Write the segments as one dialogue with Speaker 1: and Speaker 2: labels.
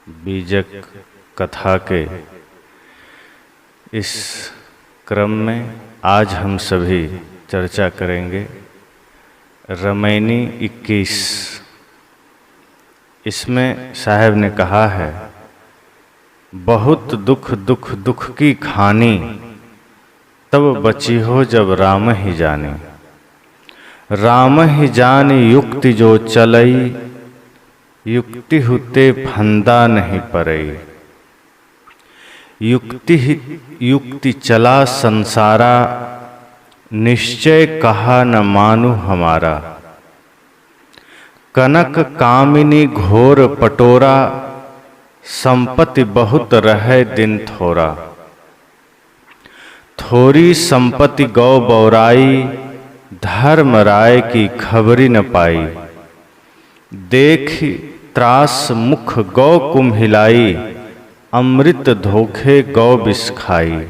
Speaker 1: बीजक कथा के इस क्रम में आज हम सभी चर्चा करेंगे रामायणी 21। इसमें साहब ने कहा है, बहुत दुख दुख दुख की खानी, तब बची हो जब राम ही जानी। राम ही जानी युक्ति जो चलई, युक्ति हुते फंदा नहीं परई। युक्ति चला संसारा, निश्चय कहा न मानु हमारा। कनक कामिनी घोर पटोरा, संपत्ति बहुत रहे दिन थोरा। थोरी संपत्ति गौ बौराई, धर्म राय की खबरी न पाई। देखी त्रास मुख गौ कुम्हिलाई, अमृत धोखे गौ विष खाई।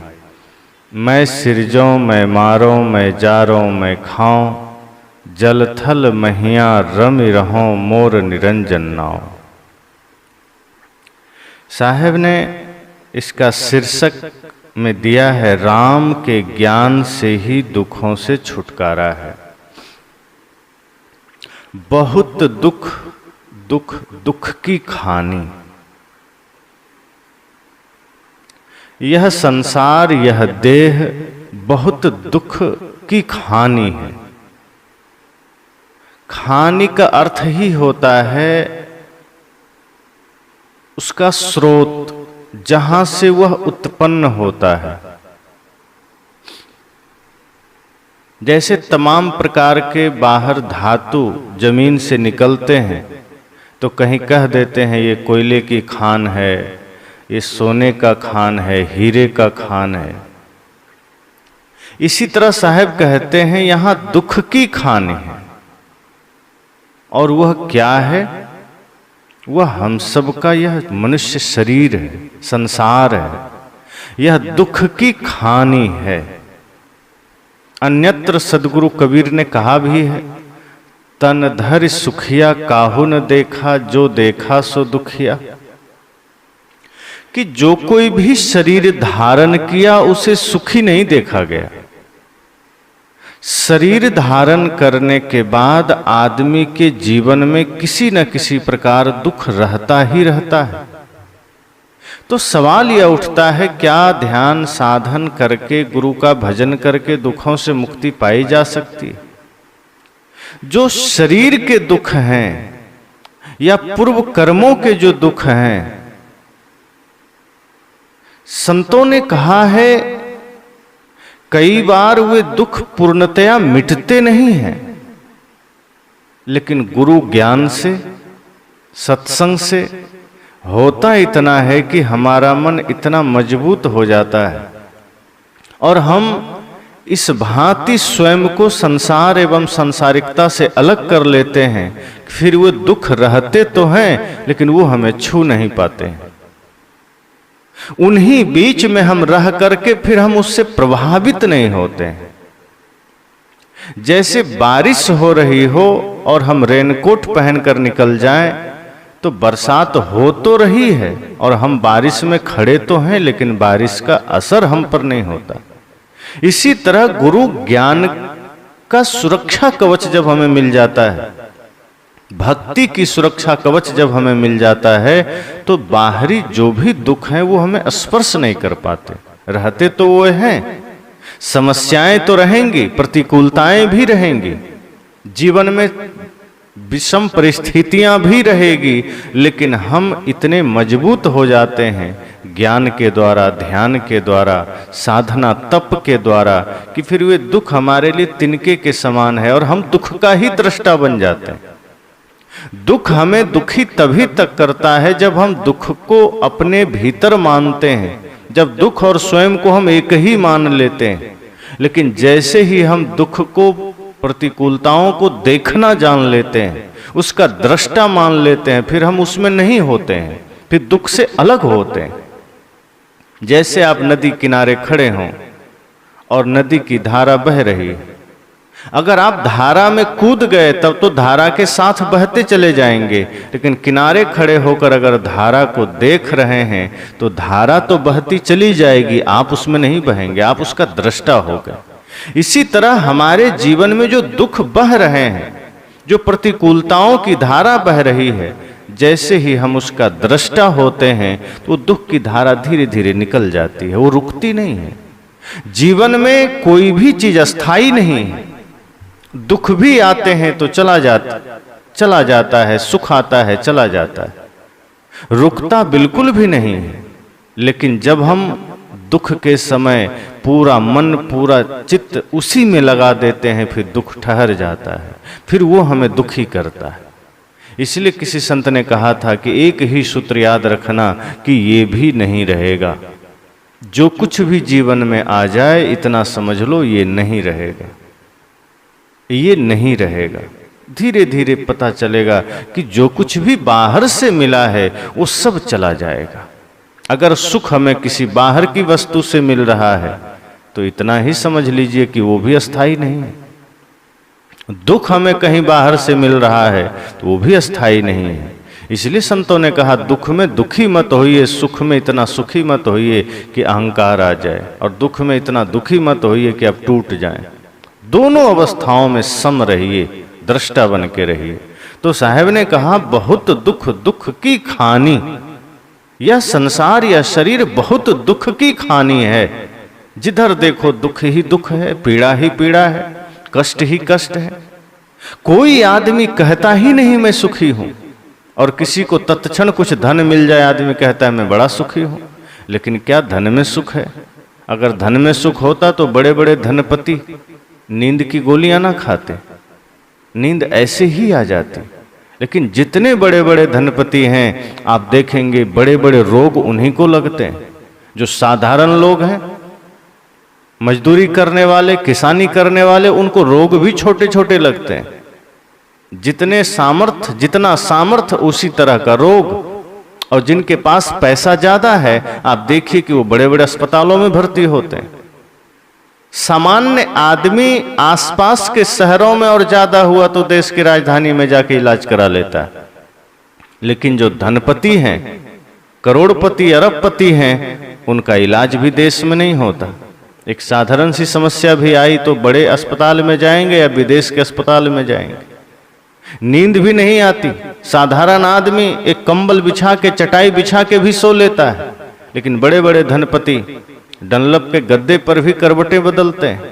Speaker 1: मैं सिरजों मैं मारों मैं जारों मैं खाऊं, जल थल महिया रमि रहों मोर निरंजन नाव। साहब ने इसका शीर्षक में दिया है, राम के ज्ञान से ही दुखों से छुटकारा है। बहुत दुख दुख दुख की खानी। यह संसार, यह देह बहुत दुख की खानी है। खानी का अर्थ ही होता है उसका स्रोत, जहां से वह उत्पन्न होता है। जैसे तमाम प्रकार के बाहर धातु जमीन से निकलते हैं तो कहीं कह देते हैं ये कोयले की खान है, ये सोने का खान है, हीरे का खान है। इसी तरह साहब कहते हैं यहां दुख की खानी है। और वह क्या है? वह हम सब का यह मनुष्य शरीर है, संसार है। यह दुख की खानी है। अन्यत्र सदगुरु कबीर ने कहा भी है, तन धर सुखिया काहू न देखा, जो देखा सो दुखिया। कि जो कोई भी शरीर धारण किया उसे सुखी नहीं देखा गया। शरीर धारण करने के बाद आदमी के जीवन में किसी न किसी प्रकार दुख रहता ही रहता है। तो सवाल यह उठता है, क्या ध्यान साधन करके, गुरु का भजन करके दुखों से मुक्ति पाई जा सकती है? जो शरीर के दुख हैं या पूर्व कर्मों के जो दुख हैं, संतों ने कहा है कई बार वे दुख पूर्णतया मिटते नहीं हैं, लेकिन गुरु ज्ञान से, सत्संग से होता इतना है कि हमारा मन इतना मजबूत हो जाता है और हम इस भांति स्वयं को संसार एवं सांसारिकता से अलग कर लेते हैं। फिर वो दुख रहते तो हैं लेकिन वो हमें छू नहीं पाते हैं। उन्हीं बीच में हम रह करके फिर हम उससे प्रभावित नहीं होते हैं। जैसे बारिश हो रही हो और हम रेनकोट पहनकर निकल जाएं तो बरसात हो तो रही है और हम बारिश में खड़े तो हैं, लेकिन बारिश का असर हम पर नहीं होता। इसी तरह गुरु ज्ञान का सुरक्षा कवच जब हमें मिल जाता है, भक्ति की सुरक्षा कवच जब हमें मिल जाता है, तो बाहरी जो भी दुख हैं वो हमें स्पर्श नहीं कर पाते। रहते तो वो हैं, समस्याएं तो रहेंगी, प्रतिकूलताएं भी रहेंगी, जीवन में विषम परिस्थितियां भी रहेगी, लेकिन हम इतने मजबूत हो जाते हैं ज्ञान के द्वारा, ध्यान के द्वारा, साधना तप के द्वारा, कि फिर वे दुख हमारे लिए तिनके के समान है और हम दुख का ही दृष्टा बन जाते हैं। दुख हमें दुखी तभी तक करता है जब हम दुख को अपने भीतर मानते हैं, जब दुख और स्वयं को हम एक ही मान लेते हैं। लेकिन जैसे ही हम दुख को, प्रतिकूलताओं को देखना जान लेते हैं, उसका दृष्टा मान लेते हैं, फिर हम उसमें नहीं होते हैं, फिर दुख से अलग होते हैं। जैसे आप नदी किनारे खड़े हों और नदी की धारा बह रही है, अगर आप धारा में कूद गए तब तो धारा के साथ बहते चले जाएंगे, लेकिन किनारे खड़े होकर अगर धारा को देख रहे हैं तो धारा तो बहती चली जाएगी, आप उसमें नहीं बहेंगे, आप उसका दृष्टा हो गए। इसी तरह हमारे जीवन में जो दुख बह रहे हैं, जो प्रतिकूलताओं की धारा बह रही है, जैसे ही हम उसका दृष्टा होते हैं तो दुख की धारा धीरे धीरे निकल जाती है, वो रुकती नहीं है। जीवन में कोई भी चीज अस्थाई नहीं है, दुख भी आते हैं तो चला जाता है, सुख आता है चला जाता है, रुकता बिल्कुल भी नहीं है। लेकिन जब हम दुख के समय पूरा मन पूरा चित्त उसी में लगा देते हैं, फिर दुख ठहर जाता है, फिर वो हमें दुखी करता है। इसलिए किसी संत ने कहा था कि एक ही सूत्र याद रखना कि ये भी नहीं रहेगा, जो कुछ भी जीवन में आ जाए इतना समझ लो ये नहीं रहेगा, ये नहीं रहेगा। धीरे धीरे पता चलेगा कि जो कुछ भी बाहर से मिला है वो सब चला जाएगा। अगर सुख हमें किसी बाहर की वस्तु से मिल रहा है तो इतना ही समझ लीजिए कि वो भी अस्थाई नहीं है। दुख हमें कहीं बाहर से मिल रहा है तो वो भी अस्थाई नहीं है। इसलिए संतों ने कहा दुख में दुखी मत होइए, सुख में इतना सुखी मत होइए कि अहंकार आ जाए, और दुख में इतना दुखी मत होइए कि अब टूट जाए। दोनों अवस्थाओं में सम रहिए, दृष्टा बन के रहिए। तो साहब ने कहा बहुत दुख दुख की खानी, यह संसार या शरीर बहुत दुख की खानी है। जिधर देखो दुख ही दुख है, पीड़ा ही पीड़ा है, कष्ट ही कष्ट है। कोई आदमी कहता ही नहीं मैं सुखी हूं, और किसी को तत्क्षण कुछ धन मिल जाए आदमी कहता है मैं बड़ा सुखी हूं। लेकिन क्या धन में सुख है? अगर धन में सुख होता तो बड़े बड़े धनपति नींद की गोलियां ना खाते, नींद ऐसे ही आ जाती। लेकिन जितने बड़े बड़े धनपति हैं आप देखेंगे बड़े बड़े रोग उन्हीं को लगते हैं। जो साधारण लोग हैं, मजदूरी करने वाले, किसानी करने वाले, उनको रोग भी छोटे छोटे लगते हैं। जितना सामर्थ्य उसी तरह का रोग। और जिनके पास पैसा ज्यादा है आप देखिए कि वो बड़े बड़े अस्पतालों में भर्ती होते हैं। सामान्य आदमी आसपास के शहरों में और ज्यादा हुआ तो देश की राजधानी में जाके इलाज करा लेता है। लेकिन जो धनपति हैं, करोड़पति, अरबपति हैं, उनका इलाज भी देश में नहीं होता। एक साधारण सी समस्या भी आई तो बड़े अस्पताल में जाएंगे या विदेश के अस्पताल में जाएंगे। नींद भी नहीं आती। साधारण आदमी एक कंबल बिछा के, चटाई बिछा के भी सो लेता है, लेकिन बड़े बड़े धनपति डनलप के गद्दे पर भी करवटें बदलते हैं।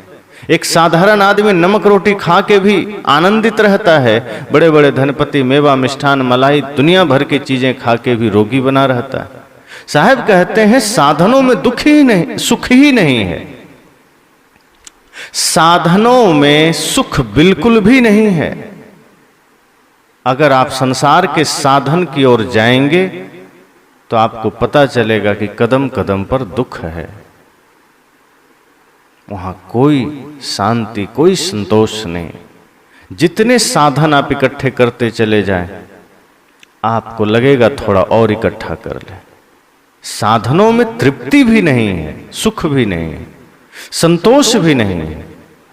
Speaker 1: एक साधारण आदमी नमक रोटी खा के भी आनंदित रहता है, बड़े बड़े धनपति मेवा, मिष्ठान, मलाई, दुनिया भर की चीजें खा के भी रोगी बना रहता है। साहब कहते हैं साधनों में दुख ही नहीं, सुख ही नहीं है। साधनों में सुख बिल्कुल भी नहीं है। अगर आप संसार के साधन की ओर जाएंगे तो आपको पता चलेगा कि कदम कदम पर दुख है। वहां कोई शांति, कोई संतोष नहीं। जितने साधन आप इकट्ठे करते चले जाएं, आपको लगेगा थोड़ा और इकट्ठा कर ले। साधनों में तृप्ति भी नहीं है, सुख भी नहीं है, संतोष भी नहीं है।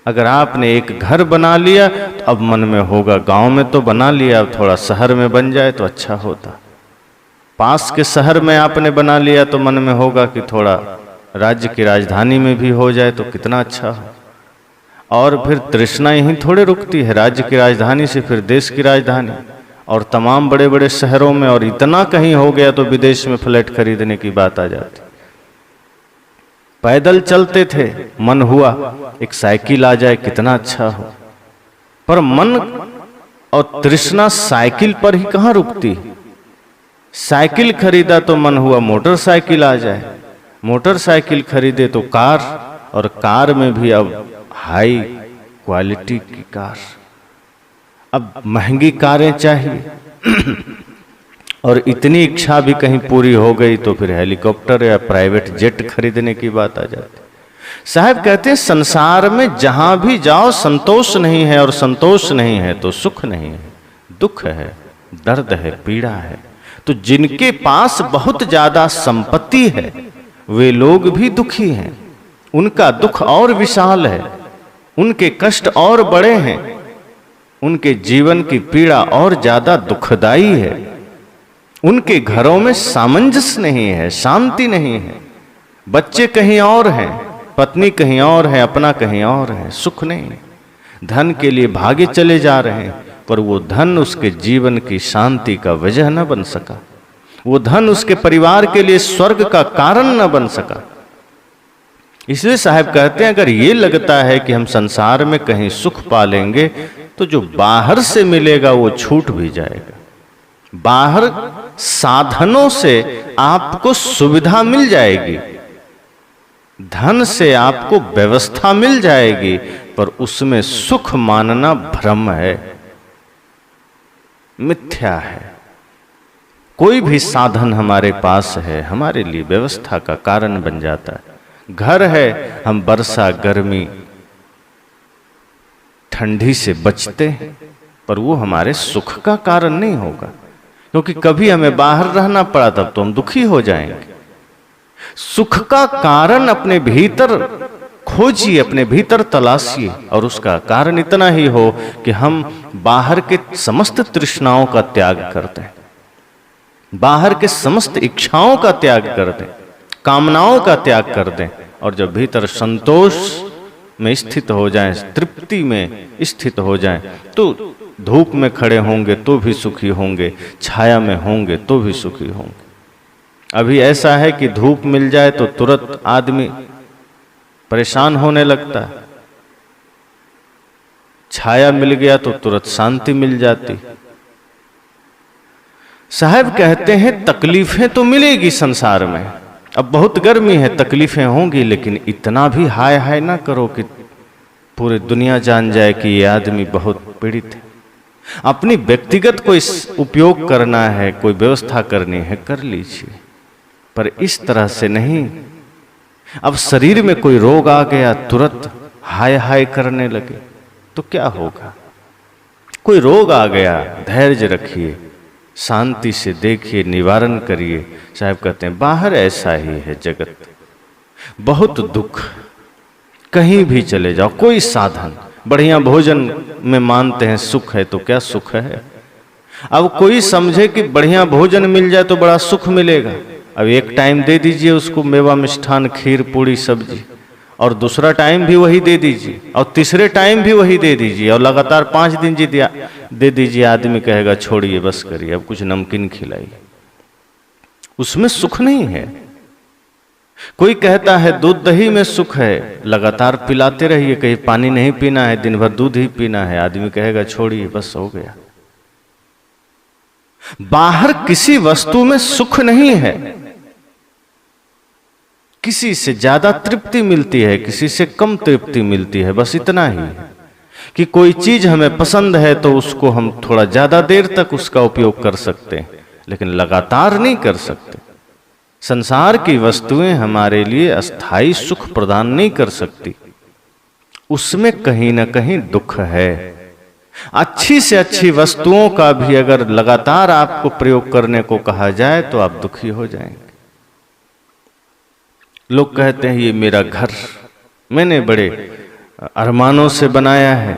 Speaker 1: अगर आपने एक घर बना लिया तो अब मन में होगा गांव में तो बना लिया, अब थोड़ा शहर में बन जाए तो अच्छा होता। पास के शहर में आपने बना लिया तो मन में होगा कि थोड़ा राज्य की राजधानी में भी हो जाए तो कितना अच्छा हो। और फिर तृष्णा यहीं थोड़े रुकती है, राज्य की राजधानी से फिर देश की राजधानी और तमाम बड़े बड़े शहरों में, और इतना कहीं हो गया तो विदेश में फ्लैट खरीदने की बात आ जाती। पैदल चलते थे, मन हुआ एक साइकिल आ जाए कितना अच्छा हो, पर मन और तृष्णा साइकिल पर ही कहाँ रुकती। साइकिल खरीदा तो मन हुआ मोटरसाइकिल आ जाए, मोटरसाइकिल खरीदे तो कार, और कार में भी अब हाई क्वालिटी की कार, अब महंगी कारें चाहिए। और इतनी इच्छा भी कहीं पूरी हो गई तो फिर हेलीकॉप्टर या प्राइवेट जेट खरीदने की बात आ जाती। साहब कहते हैं संसार में जहां भी जाओ संतोष नहीं है, और संतोष नहीं है तो सुख नहीं है, दुख है, दर्द है, पीड़ा है। तो जिनके पास बहुत ज्यादा संपत्ति है वे लोग भी दुखी हैं, उनका दुख और विशाल है। उनके कष्ट और बड़े हैं, उनके जीवन की पीड़ा और ज्यादा दुखदाई है। उनके घरों में सामंजस्य नहीं है, शांति नहीं है। बच्चे कहीं और हैं, पत्नी कहीं और है, अपना कहीं और है, सुख नहीं। धन के लिए भागे चले जा रहे हैं, पर वो धन उसके जीवन की शांति का वजह न बन सका। वो धन उसके परिवार के लिए स्वर्ग का कारण न बन सका। इसलिए साहब कहते हैं, अगर ये लगता है कि हम संसार में कहीं सुख पालेंगे, तो जो बाहर से मिलेगा वो छूट भी जाएगा। बाहर साधनों से आपको सुविधा मिल जाएगी, धन से आपको व्यवस्था मिल जाएगी, पर उसमें सुख मानना भ्रम है, मिथ्या है। कोई भी साधन हमारे पास है, हमारे लिए व्यवस्था का कारण बन जाता है। घर है, हम वर्षा गर्मी ठंडी से बचते हैं, पर वो हमारे सुख का कारण नहीं होगा, क्योंकि कभी हमें बाहर रहना पड़ा तब तो हम दुखी हो जाएंगे। सुख का कारण अपने भीतर खोजिए, अपने भीतर तलाशिए, और उसका कारण इतना ही हो कि हम बाहर के समस्त तृष्णाओं का त्याग कर दें, बाहर के समस्त इच्छाओं का त्याग कर दें, कामनाओं का त्याग कर दें, और जब भीतर संतोष में स्थित हो जाएं, तृप्ति में स्थित हो जाएं, तो धूप में खड़े होंगे तो भी सुखी होंगे, छाया में होंगे तो भी सुखी होंगे। अभी ऐसा है कि धूप मिल जाए तो तुरंत आदमी परेशान होने लगता है, छाया मिल गया तो तुरंत शांति मिल जाती। साहब कहते हैं, तकलीफें तो मिलेगी संसार में, अब बहुत गर्मी है, तकलीफें होंगी, लेकिन इतना भी हाय हाय ना करो कि पूरी दुनिया जान जाए कि ये आदमी बहुत पीड़ित है। अपनी व्यक्तिगत कोई उपयोग करना है, कोई व्यवस्था करनी है, कर लीजिए, पर इस तरह से नहीं। अब शरीर में कोई रोग आ गया, तुरंत हाय हाय करने लगे तो क्या होगा? कोई रोग आ गया, धैर्य रखिए, शांति से देखिए, निवारण करिए। साहब कहते हैं, बाहर ऐसा ही है जगत, बहुत दुख, कहीं भी चले जाओ, कोई साधन, बढ़िया भोजन में मानते हैं सुख है, तो क्या सुख है? अब कोई समझे कि बढ़िया भोजन मिल जाए तो बड़ा सुख मिलेगा, अब एक टाइम दे दीजिए उसको मेवा मिष्ठान खीर पूड़ी सब्जी, और दूसरा टाइम भी वही दे दीजिए, और तीसरे टाइम भी वही दे दीजिए, और लगातार 5 दिन जी दे दीजिए। आदमी कहेगा छोड़िए, बस करिए, अब कुछ नमकीन खिलाइए, उसमें सुख नहीं है। कोई कहता है दूध दही में सुख है, लगातार पिलाते रहिए, कहीं पानी नहीं पीना है, दिन भर दूध ही पीना है, आदमी कहेगा छोड़िए, बस हो गया। बाहर किसी वस्तु में सुख नहीं है, किसी से ज्यादा तृप्ति मिलती है, किसी से कम तृप्ति मिलती है, बस इतना ही है कि कोई चीज हमें पसंद है तो उसको हम थोड़ा ज्यादा देर तक उसका उपयोग कर सकते हैं, लेकिन लगातार नहीं कर सकते। संसार की वस्तुएं हमारे लिए अस्थाई सुख प्रदान नहीं कर सकती, उसमें कहीं ना कहीं दुख है। अच्छी से अच्छी वस्तुओं का भी अगर लगातार आपको प्रयोग करने को कहा जाए तो आप दुखी हो जाएंगे। लोग कहते हैं, ये मेरा घर मैंने बड़े अरमानों से बनाया है,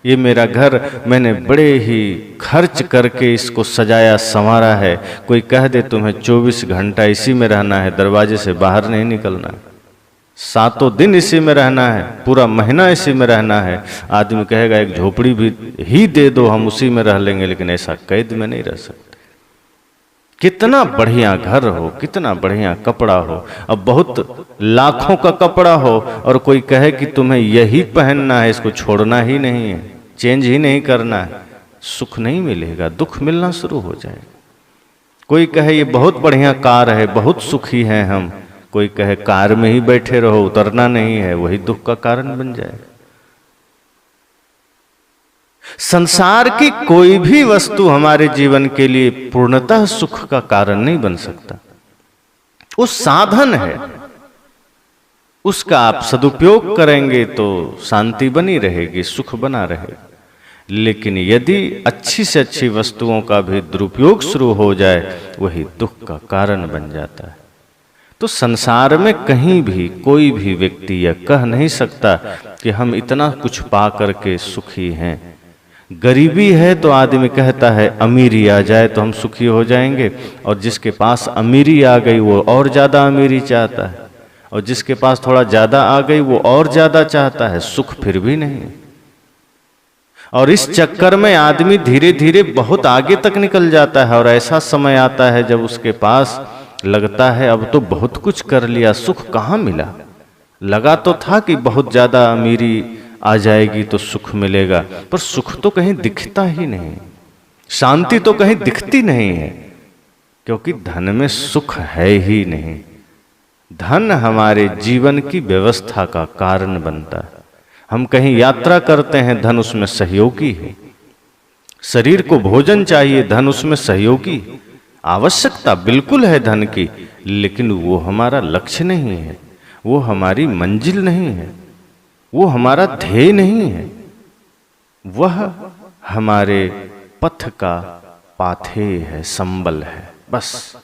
Speaker 1: ये मेरा घर मैंने बड़े ही खर्च करके इसको सजाया संवारा है। कोई कह दे तुम्हें 24 घंटा इसी में रहना है, दरवाजे से बाहर नहीं निकलना है, 7 दिन इसी में रहना है, पूरा महीना इसी में रहना है, आदमी कहेगा एक झोपड़ी भी ही दे दो, हम उसी में रह लेंगे, लेकिन ऐसा कैद में नहीं रह सकते। कितना बढ़िया घर हो, कितना बढ़िया कपड़ा हो, अब बहुत लाखों का कपड़ा हो और कोई कहे कि तुम्हें यही पहनना है, इसको छोड़ना ही नहीं है, चेंज ही नहीं करना है, सुख नहीं मिलेगा, दुख मिलना शुरू हो जाएगा। कोई कहे ये बहुत बढ़िया कार है, बहुत सुखी हैं हम, कोई कहे कार में ही बैठे रहो, उतरना नहीं है, वही दुख का कारण बन जाएगा। संसार की कोई भी वस्तु हमारे जीवन के लिए पूर्णतः सुख का कारण नहीं बन सकता। वो साधन है, उसका आप सदुपयोग करेंगे तो शांति बनी रहेगी, सुख बना रहेगा। लेकिन यदि अच्छी से अच्छी वस्तुओं का भी दुरुपयोग शुरू हो जाए, वही दुख का कारण बन जाता है। तो संसार में कहीं भी कोई भी व्यक्ति यह कह नहीं सकता कि हम इतना कुछ पा करके सुखी हैं। गरीबी है तो आदमी कहता है अमीरी आ जाए तो हम सुखी हो जाएंगे, और जिसके पास अमीरी आ गई वो और ज्यादा अमीरी चाहता है, और जिसके पास थोड़ा ज्यादा आ गई वो और ज्यादा चाहता है, सुख फिर भी नहीं। और इस चक्कर में आदमी धीरे धीरे बहुत आगे तक निकल जाता है, और ऐसा समय आता है जब उसके पास लगता है अब तो बहुत कुछ कर लिया, सुख कहाँ मिला। लगा तो था कि बहुत ज्यादा अमीरी आ जाएगी तो सुख मिलेगा, पर सुख तो कहीं दिखता ही नहीं, शांति तो कहीं दिखती नहीं है, क्योंकि धन में सुख है ही नहीं। धन हमारे जीवन की व्यवस्था का कारण बनता है। हम कहीं यात्रा करते हैं, धन उसमें सहयोगी है। शरीर को भोजन चाहिए, धन उसमें सहयोगी। आवश्यकता बिल्कुल है धन की, लेकिन वो हमारा लक्ष्य नहीं है, वो हमारी मंजिल नहीं है, वो हमारा ध्येय नहीं है। वह हमारे पथ का पाथेय है, संबल है, बस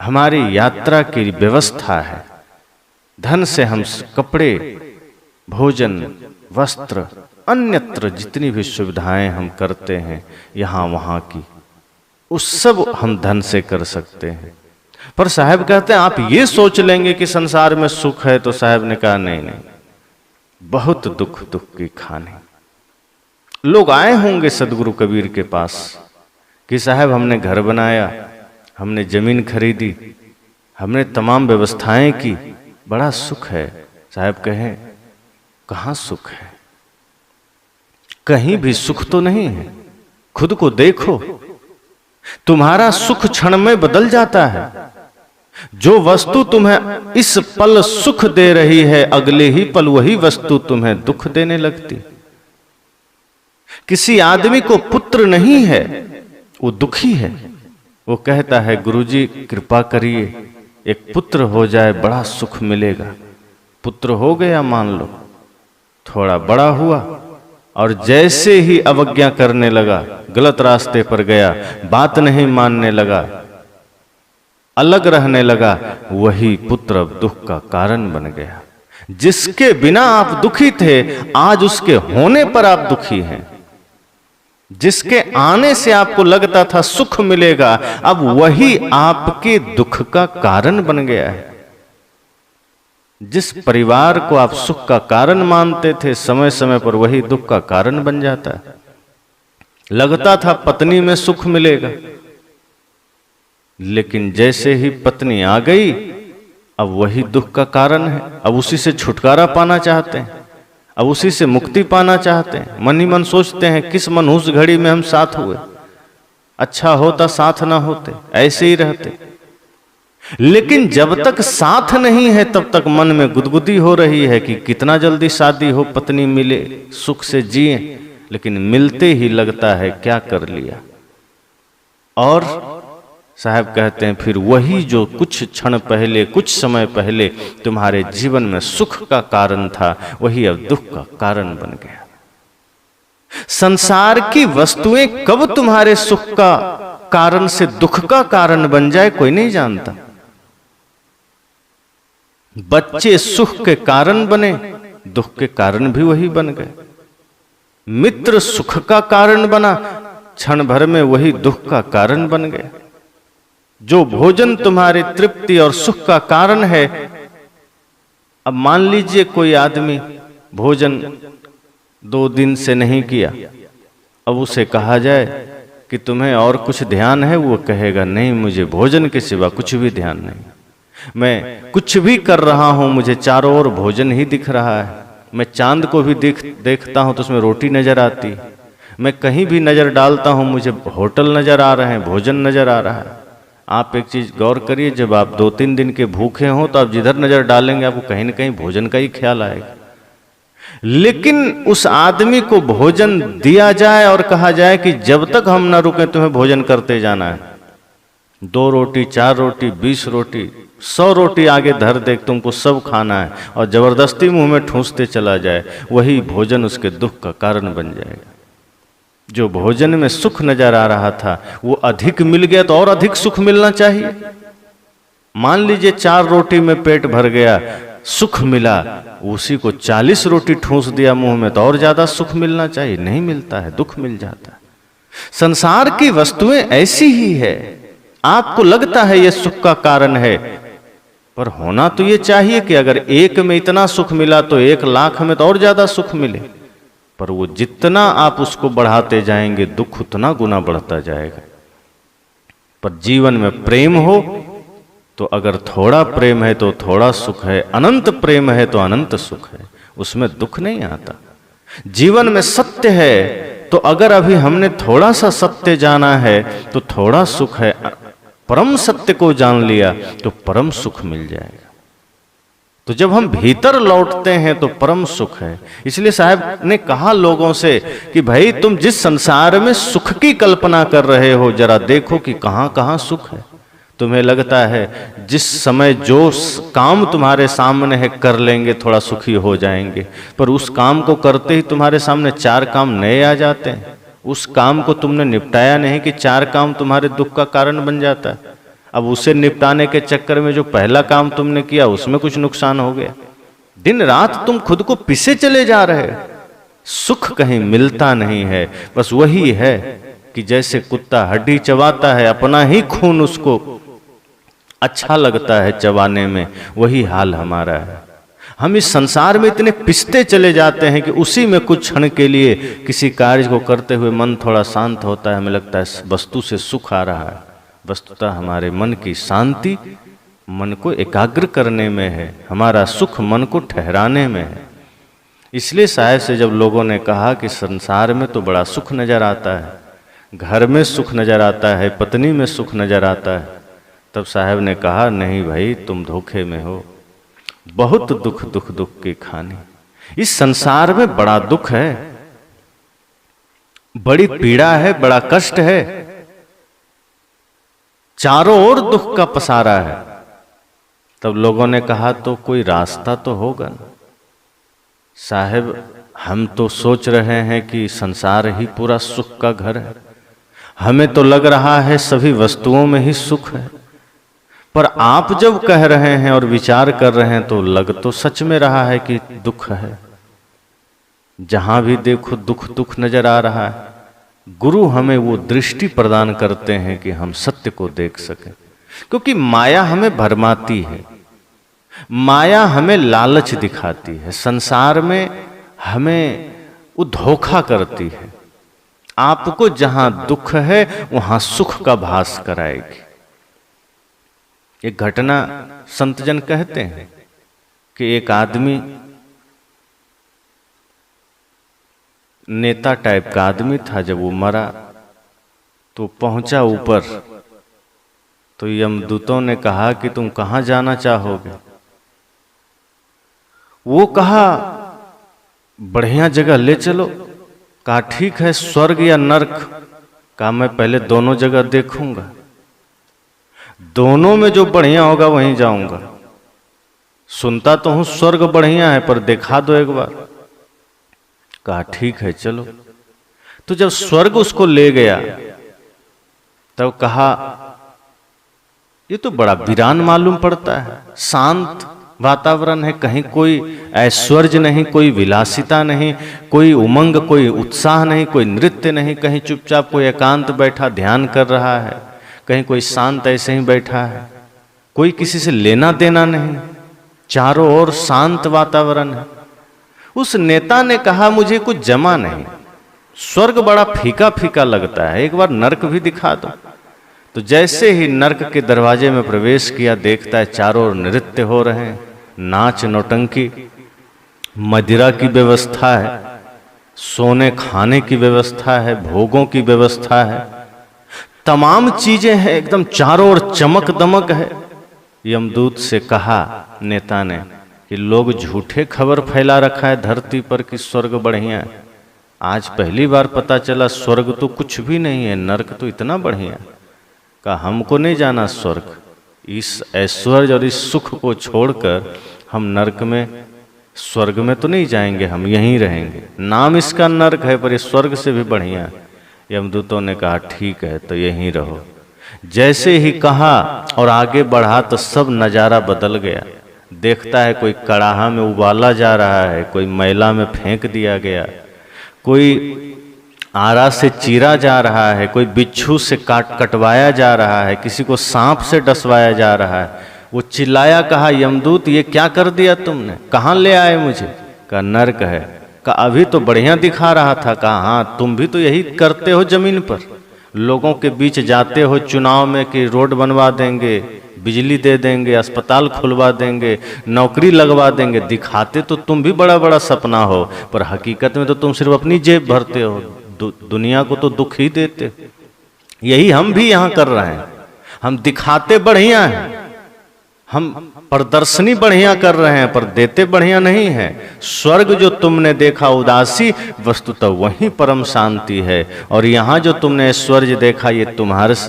Speaker 1: हमारी यात्रा की व्यवस्था है। धन से हम कपड़े, भोजन, वस्त्र, अन्यत्र जितनी भी सुविधाएं हम करते हैं यहाँ वहाँ की, उस सब हम धन से कर सकते हैं। पर साहब कहते हैं आप ये सोच लेंगे कि संसार में सुख है, तो साहब ने कहा नहीं नहीं, बहुत दुख दुख की खानी। लोग आए होंगे सदगुरु कबीर के पास कि साहब हमने घर बनाया, हमने जमीन खरीदी, हमने तमाम व्यवस्थाएं की, बड़ा सुख है। साहब कहें कहाँ सुख है, कहीं भी सुख तो नहीं है। खुद को देखो, तुम्हारा सुख क्षण में बदल जाता है। जो वस्तु तुम्हें इस पल सुख दे रही है, अगले ही पल वही वस्तु तुम्हें दुख देने लगती। किसी आदमी को पुत्र नहीं है, वो दुखी है। वो कहता है गुरुजी कृपा करिए, एक पुत्र हो जाए, बड़ा सुख मिलेगा। पुत्र हो गया मान लो, थोड़ा बड़ा हुआ, और जैसे ही अवज्ञा करने लगा, गलत रास्ते पर गया, बात नहीं मानने लगा, अलग रहने लगा, वही पुत्र अब दुख का कारण बन गया। जिसके बिना आप दुखी थे, आज उसके होने पर आप दुखी हैं। जिसके आने से आपको लगता था सुख मिलेगा, अब वही आपके दुख का कारण बन गया है। जिस परिवार को आप सुख का कारण मानते थे, समय समय पर वही दुख का कारण बन जाता है। लगता था पत्नी में सुख मिलेगा, लेकिन जैसे ही पत्नी आ गई, अब वही दुख का कारण है। अब उसी से छुटकारा पाना चाहते हैं, अब उसी से मुक्ति पाना चाहते हैं। मन ही मन सोचते हैं किस मनहूस घड़ी में हम साथ हुए, अच्छा होता साथ ना होते, ऐसे ही रहते। लेकिन जब तक साथ नहीं है तब तक मन में गुदगुदी हो रही है कि कितना जल्दी शादी हो, पत्नी मिले, सुख से जिए। लेकिन मिलते ही लगता है क्या कर लिया। और साहब कहते हैं फिर वही जो कुछ क्षण पहले, कुछ समय पहले तुम्हारे जीवन में सुख का कारण था, वही अब दुख का कारण बन गया। संसार की वस्तुएं कब तुम्हारे सुख का कारण से दुख का कारण बन जाए कोई नहीं जानता। बच्चे सुख के कारण बने, दुख के कारण भी वही बन गए। मित्र सुख का कारण बना, क्षण भर में वही दुख का कारण बन गया। जो भोजन तुम्हारी तृप्ति और सुख का कारण है, अब मान लीजिए कोई आदमी भोजन 2 दिन से नहीं किया, अब उसे कहा जाए कि तुम्हें और कुछ ध्यान है, वो कहेगा नहीं, मुझे भोजन के सिवा कुछ भी ध्यान नहीं। मैं कुछ भी कर रहा हूं, मुझे चारों ओर भोजन ही दिख रहा है। मैं चांद को भी देखता हूं तो उसमें रोटी नजर आती। मैं कहीं भी नजर डालता हूं, मुझे होटल नजर आ रहे हैं, भोजन नजर आ रहा है। आप एक चीज गौर करिए, जब आप 2-3 दिन के भूखे हो तो आप जिधर नजर डालेंगे आपको कहीं न कहीं भोजन का ही ख्याल आएगा। लेकिन उस आदमी को भोजन दिया जाए और कहा जाए कि जब तक हम ना रुके तुम्हें भोजन करते जाना है। 2 रोटी, 4 रोटी, 20 रोटी, 100 रोटी आगे धर दे, तुमको सब खाना है, और जबरदस्ती मुंह में ठूंसते चला जाए, वही भोजन उसके दुख का कारण बन जाएगा। जो भोजन में सुख नजर आ रहा था वो अधिक मिल गया तो और अधिक सुख मिलना चाहिए। मान लीजिए 4 रोटी में पेट भर गया, सुख मिला, उसी को 40 रोटी ठूंस दिया मुंह में तो और ज्यादा सुख मिलना चाहिए, नहीं मिलता है, दुख मिल जाता है। संसार की वस्तुएं ऐसी ही है, आपको लगता है ये सुख का कारण है, पर होना तो ये चाहिए कि अगर एक में इतना सुख मिला तो 1,00,000 में तो और ज्यादा सुख मिले। पर वो जितना आप उसको बढ़ाते जाएंगे दुख उतना गुना बढ़ता जाएगा। पर जीवन में प्रेम हो तो अगर थोड़ा प्रेम है तो थोड़ा सुख है, अनंत प्रेम है तो अनंत सुख है, उसमें दुख नहीं आता। जीवन में सत्य है तो अगर अभी हमने थोड़ा सा सत्य जाना है तो थोड़ा सुख है, परम सत्य को जान लिया तो परम सुख मिल जाएगा। तो जब हम भीतर लौटते हैं तो परम सुख है। इसलिए साहब ने कहा लोगों से कि भाई तुम जिस संसार में सुख की कल्पना कर रहे हो जरा देखो कि कहां कहां सुख है। तुम्हें लगता है जिस समय जो काम तुम्हारे सामने है कर लेंगे थोड़ा सुखी हो जाएंगे, पर उस काम को करते ही तुम्हारे सामने 4 काम नए आ जाते हैं। उस काम को तुमने निपटाया नहीं कि 4 काम तुम्हारे दुख का कारण बन जाता है। अब उसे निपटाने के चक्कर में जो पहला काम तुमने किया उसमें कुछ नुकसान हो गया। दिन रात तुम खुद को पिसे चले जा रहे हो, सुख कहीं मिलता नहीं है। बस वही है कि जैसे कुत्ता हड्डी चबाता है, अपना ही खून उसको अच्छा लगता है चबाने में, वही हाल हमारा है। हम इस संसार में इतने पिसते चले जाते हैं कि उसी में कुछ क्षण के लिए किसी कार्य को करते हुए मन थोड़ा शांत होता है, हमें लगता है वस्तु से सुख आ रहा है। वस्तुतः हमारे मन की शांति मन को एकाग्र करने में है, हमारा सुख मन को ठहराने में है। इसलिए साहब से जब लोगों ने कहा कि संसार में तो बड़ा सुख नजर आता है, घर में सुख नजर आता है, पत्नी में सुख नजर आता है, तब साहब ने कहा नहीं भाई तुम धोखे में हो, बहुत दुख दुख दुख की खानी। इस संसार में बड़ा दुख है, बड़ी पीड़ा है, बड़ा कष्ट है, चारों ओर दुख का पसारा है। तब लोगों ने कहा तो कोई रास्ता तो होगा ना। साहब हम तो सोच रहे हैं कि संसार ही पूरा सुख का घर है, हमें तो लग रहा है सभी वस्तुओं में ही सुख है, पर आप जब कह रहे हैं और विचार कर रहे हैं तो लग तो सच में रहा है कि दुख है। जहां भी देखो दुख दुख नजर आ रहा है। गुरु हमें वो दृष्टि प्रदान करते हैं कि हम सत्य को देख सकें, क्योंकि माया हमें भरमाती है, माया हमें लालच दिखाती है, संसार में हमें वो धोखा करती है। आपको जहां दुख है वहां सुख का भास कराएगी। एक घटना संतजन कहते हैं कि एक आदमी, नेता टाइप का आदमी था, जब वो मरा तो पहुंचा ऊपर, तो यमदूतों ने कहा कि तुम कहां जाना चाहोगे। वो कहा बढ़िया जगह ले चलो। कहा ठीक है, स्वर्ग या नरक। कहा मैं पहले दोनों जगह देखूंगा, दोनों में जो बढ़िया होगा वहीं जाऊंगा। सुनता तो हूं स्वर्ग बढ़िया है, पर दिखा दो एक बार। कहा ठीक है चलो। तो जब स्वर्ग उसको ले गया तब कहा ये तो बड़ा वीरान मालूम पड़ता है, शांत वातावरण है, कहीं कोई ऐश्वर्य नहीं, कोई विलासिता नहीं, कोई उमंग, कोई उत्साह नहीं, कोई नृत्य नहीं, कहीं चुपचाप कोई एकांत बैठा ध्यान कर रहा है, कहीं कोई शांत ऐसे ही बैठा है, कोई किसी से लेना देना नहीं, चारों ओर शांत वातावरण है। उस नेता ने कहा मुझे कुछ जमा नहीं, स्वर्ग बड़ा फीका फीका लगता है, एक बार नरक भी दिखा दो। तो जैसे ही नरक के दरवाजे में प्रवेश किया, देखता है चारों ओर नृत्य हो रहे हैं, नाच नौटंकी, मदिरा की व्यवस्था है, सोने खाने की व्यवस्था है, भोगों की व्यवस्था है, तमाम चीजें हैं, एकदम चारों ओर चमक दमक है। यमदूत से कहा नेता ने कि लोग झूठे खबर फैला रखा है धरती पर कि स्वर्ग बढ़िया है, आज पहली बार पता चला स्वर्ग तो कुछ भी नहीं है, नरक तो इतना बढ़िया। कहा हमको नहीं जाना स्वर्ग, इस ऐश्वर्य और इस सुख को छोड़कर हम नरक में, स्वर्ग में तो नहीं जाएंगे, हम यहीं रहेंगे, नाम इसका नरक है पर ये स्वर्ग से भी बढ़िया है। यमदूतों ने कहा ठीक है तो यहीं रहो। जैसे ही कहा और आगे बढ़ा तो सब नज़ारा बदल गया। देखता है कोई कड़ाहा में उबाला जा रहा है, कोई मैला में फेंक दिया गया, कोई आरा से चीरा जा रहा है, कोई बिच्छू से कटवाया जा रहा है, किसी को सांप से डसवाया जा रहा है। वो चिल्लाया, कहा यमदूत ये क्या कर दिया तुमने, कहाँ ले आए मुझे? कहा नर्क है। कहा अभी तो बढ़िया दिखा रहा था। कहा हाँ तुम भी तो यही करते हो, जमीन पर लोगों के बीच जाते हो चुनाव में कि रोड बनवा देंगे, बिजली दे देंगे, अस्पताल खुलवा देंगे, नौकरी लगवा देंगे। दिखाते तो तुम भी बड़ा बड़ा सपना हो, पर हकीकत में तो तुम सिर्फ अपनी जेब भरते हो, दुनिया को तो दुख ही देते। यही हम भी यहाँ कर रहे हैं। हम दिखाते बढ़िया हैं, हम प्रदर्शनी बढ़िया कर रहे हैं, पर देते बढ़िया नहीं है। स्वर्ग जो तुमने देखा उदासी, वस्तुतः वही परम शांति है। और यहाँ जो तुमने ऐश्वर्य देखा, ये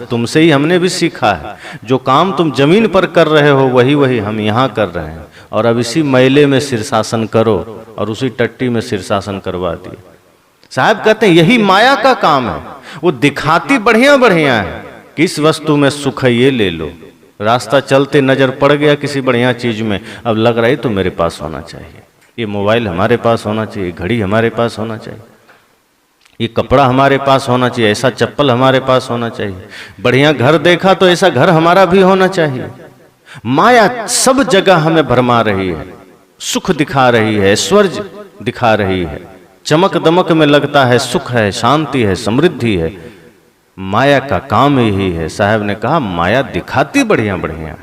Speaker 1: तुमसे ही हमने भी सीखा है। जो काम तुम जमीन पर कर रहे हो वही वही हम यहाँ कर रहे हैं। और अब इसी मैले में शीर्षासन करो, और उसी टट्टी में शीर्षासन करवा दिए। साहब कहते हैं यही माया का काम है। वो दिखाती बढ़िया बढ़िया है, किस वस्तु में सुख है ये ले लो। रास्ता चलते नजर पड़ गया किसी बढ़िया चीज में, अब लग रहा है तो मेरे पास होना चाहिए, ये मोबाइल हमारे पास होना चाहिए, घड़ी हमारे पास होना चाहिए, ये कपड़ा हमारे पास होना चाहिए, ऐसा चप्पल हमारे पास होना चाहिए, बढ़िया घर देखा तो ऐसा घर हमारा भी होना चाहिए। माया सब जगह हमें भरमा रही है, सुख दिखा रही है, ऐश्वर्य दिखा रही है, चमक दमक में लगता है सुख है, शांति है, समृद्धि है। माया का काम यही है। साहब ने कहा माया दिखाती बढ़िया बढ़िया,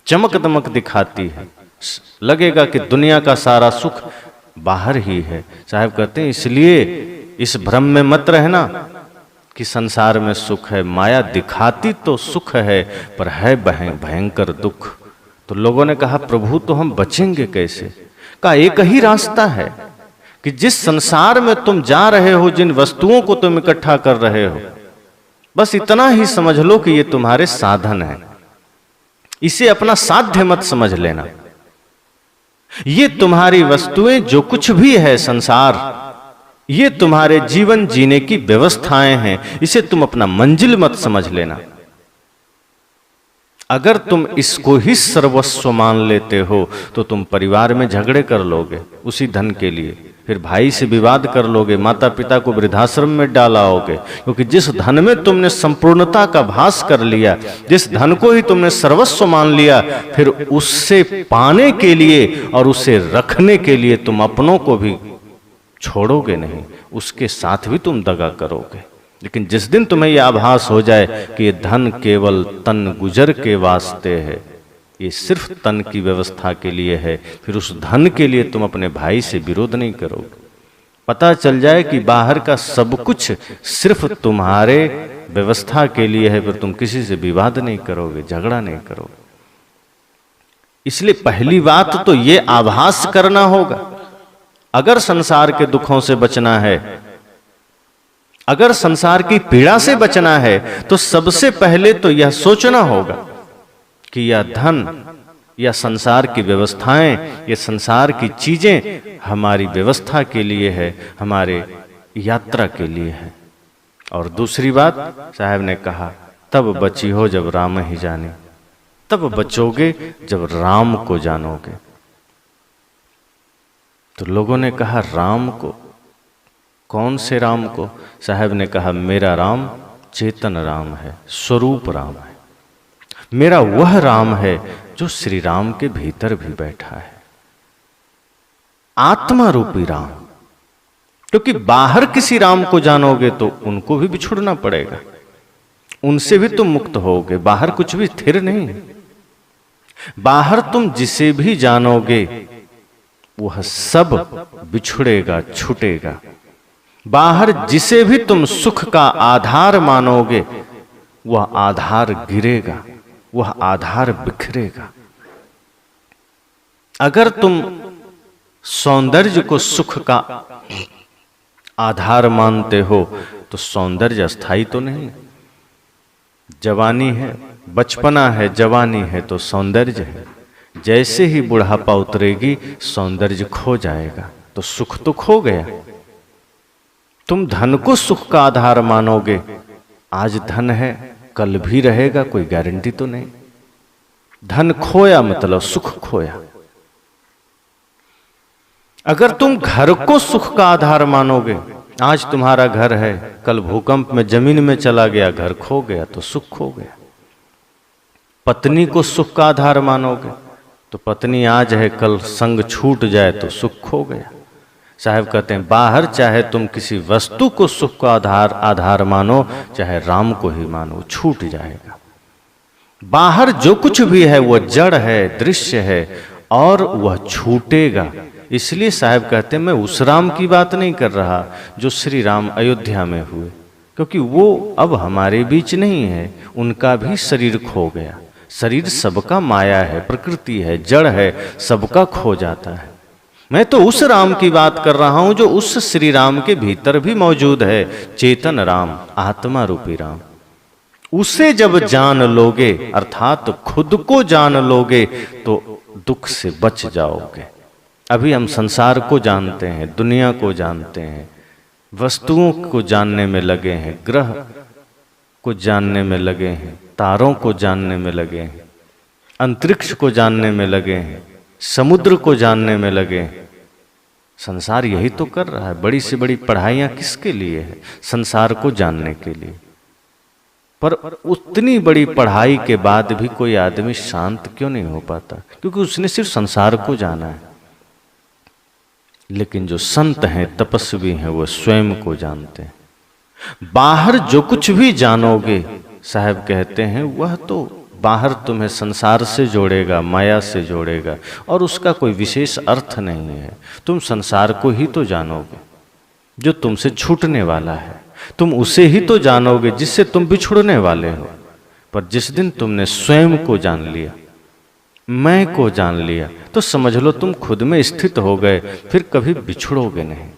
Speaker 1: चमक दमक दिखाती है, लगेगा कि दुनिया का सारा सुख बाहर ही है। साहब कहते हैं इसलिए इस भ्रम में मत रहना कि संसार में सुख है। माया दिखाती तो सुख है, पर है भयंकर दुख। तो लोगों ने कहा प्रभु तो हम बचेंगे कैसे? कहा एक ही रास्ता है कि जिस संसार में तुम जा रहे हो, जिन वस्तुओं को तुम इकट्ठा कर रहे हो, बस इतना ही समझ लो कि ये तुम्हारे साधन है। इसे अपना साध्य मत समझ लेना। ये तुम्हारी वस्तुएं जो कुछ भी है संसार, ये तुम्हारे जीवन जीने की व्यवस्थाएं हैं। इसे तुम अपना मंजिल मत समझ लेना। अगर तुम इसको ही सर्वस्व मान लेते हो तो तुम परिवार में झगड़े कर लोगे उसी धन के लिए, फिर भाई से विवाद कर लोगे, माता पिता को वृद्धाश्रम में डालाओगे। क्योंकि जिस धन में तुमने संपूर्णता का भास कर लिया, जिस धन को ही तुमने सर्वस्व मान लिया, फिर उससे पाने के लिए और उसे रखने के लिए तुम अपनों को भी छोड़ोगे नहीं, उसके साथ भी तुम दगा करोगे। लेकिन जिस दिन तुम्हें यह आभास हो जाए कि ये धन केवल तन गुजर के वास्ते है, ये सिर्फ तन की व्यवस्था के लिए है, फिर उस धन के लिए तुम अपने भाई से विरोध नहीं करोगे। पता चल जाए कि बाहर का सब कुछ सिर्फ तुम्हारे व्यवस्था के लिए है, फिर तुम किसी से विवाद नहीं करोगे, झगड़ा नहीं करोगे। इसलिए पहली बात तो ये आभास करना होगा। अगर संसार के दुखों से बचना है, अगर संसार की पीड़ा से बचना है, तो सबसे पहले तो यह सोचना होगा कि यह धन या संसार की व्यवस्थाएं, ये संसार की चीजें हमारी व्यवस्था के लिए है, हमारे यात्रा के लिए है। और दूसरी बात साहब ने कहा तब बची हो जब राम ही जाने, तब बचोगे जब राम को जानोगे। तो लोगों ने कहा राम को, कौन से राम को? साहब ने कहा मेरा राम चेतन राम है, स्वरूप राम है, मेरा वह राम है जो श्री राम के भीतर भी बैठा है, आत्मा रूपी राम। क्योंकि बाहर किसी राम को जानोगे तो उनको भी बिछुड़ना पड़ेगा, उनसे भी तुम मुक्त होगे। बाहर कुछ भी स्थिर नहीं है। बाहर तुम जिसे भी जानोगे वह सब बिछुड़ेगा, छूटेगा। बाहर जिसे भी तुम सुख का आधार मानोगे वह आधार गिरेगा, वह आधार बिखरेगा। अगर तुम सौंदर्य को सुख का आधार मानते हो तो सौंदर्य अस्थाई तो नहीं। जवानी है, बचपना है, जवानी है तो सौंदर्य है। जैसे ही बुढ़ापा उतरेगी सौंदर्य खो जाएगा, तो सुख तो खो गया। तुम धन को सुख का आधार मानोगे, आज धन है कल भी रहेगा, कोई गारंटी तो नहीं। धन खोया मतलब सुख खोया। अगर तुम घर को सुख का आधार मानोगे, आज तुम्हारा घर है, कल भूकंप में जमीन में चला गया, घर खो गया तो सुख खो गया। पत्नी को सुख का आधार मानोगे तो पत्नी आज है, कल संग छूट जाए तो सुख खो गया। साहब कहते हैं बाहर चाहे तुम किसी वस्तु को सुख का आधार मानो, चाहे राम को ही मानो, छूट जाएगा। बाहर जो कुछ भी है वह जड़ है, दृश्य है और वह छूटेगा। इसलिए साहब कहते हैं मैं उस राम की बात नहीं कर रहा जो श्री राम अयोध्या में हुए, क्योंकि वो अब हमारे बीच नहीं है, उनका भी शरीर खो गया। शरीर सबका माया है, प्रकृति है, जड़ है, सबका खो जाता है। मैं तो उस राम की बात कर रहा हूं जो उस श्री राम के भीतर भी मौजूद है, चेतन राम, आत्मा रूपी राम। उसे जब जान लोगे, अर्थात खुद को जान लोगे, तो दुख से बच जाओगे। अभी हम संसार को जानते हैं, दुनिया को जानते हैं, वस्तुओं को जानने में लगे हैं, ग्रह को जानने में लगे हैं, तारों को जानने में लगे हैं, अंतरिक्ष को जानने में लगे हैं, समुद्र को जानने में लगे हैं। संसार यही तो कर रहा है। बड़ी से बड़ी पढ़ाइयां किसके लिए है? संसार को जानने के लिए। पर उतनी बड़ी पढ़ाई के बाद भी कोई आदमी शांत क्यों नहीं हो पाता? क्योंकि उसने सिर्फ संसार को जाना है। लेकिन जो संत हैं, तपस्वी हैं, वो स्वयं को जानते हैं। बाहर जो कुछ भी जानोगे, साहब कहते हैं, वह तो बाहर तुम्हें संसार से जोड़ेगा, माया से जोड़ेगा, और उसका कोई विशेष अर्थ नहीं है। तुम संसार को ही तो जानोगे जो तुमसे छूटने वाला है। तुम उसे ही तो जानोगे जिससे तुम बिछुड़ने वाले हो। पर जिस दिन तुमने स्वयं को जान लिया, मैं को जान लिया, तो समझ लो तुम खुद में स्थित हो गए, फिर कभी बिछुड़ोगे नहीं।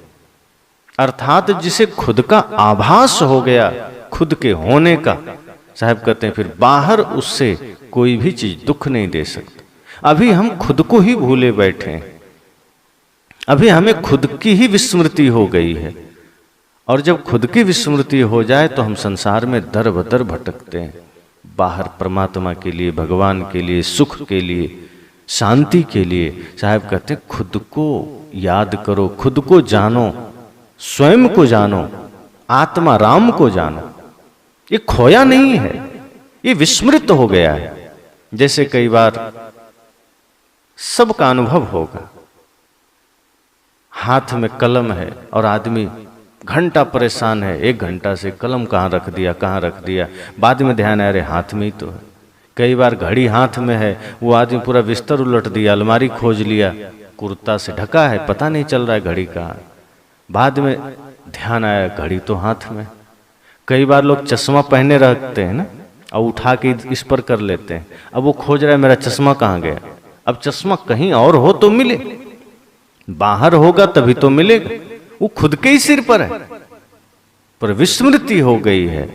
Speaker 1: अर्थात जिसे खुद का आभास हो गया, खुद के होने का, साहब कहते हैं फिर बाहर उससे कोई भी चीज दुख नहीं दे सकती। अभी हम खुद को ही भूले बैठे हैं, अभी हमें खुद की ही विस्मृति हो गई है। और जब खुद की विस्मृति हो जाए तो हम संसार में दर बदर भटकते हैं। बाहर परमात्मा के लिए, भगवान के लिए, सुख के लिए, शांति के लिए, साहब कहते हैं खुद को याद करो, खुद को जानो, स्वयं को जानो, आत्मा राम को जानो। ये खोया नहीं है, ये विस्मृत हो गया है। जैसे कई बार सबका अनुभव होगा, हाथ में कलम है और आदमी घंटा परेशान है, 1 घंटा से कलम कहाँ रख दिया, बाद में ध्यान आया, अरे हाथ में ही तो है। कई बार घड़ी हाथ में है, वो आदमी पूरा बिस्तर उलट दिया, अलमारी खोज लिया, कुर्ता से ढका है, पता नहीं चल रहा है घड़ी कहाँ है। बाद में ध्यान आया, घड़ी तो हाथ में। कई बार लोग चश्मा पहने रखते हैं ना, और उठा के इस पर कर लेते हैं। अब वो खोज रहा है मेरा चश्मा कहाँ गया। अब चश्मा कहीं और हो तो मिले, बाहर होगा तभी तो मिलेगा, वो खुद के ही सिर पर है, पर विस्मृति हो गई है,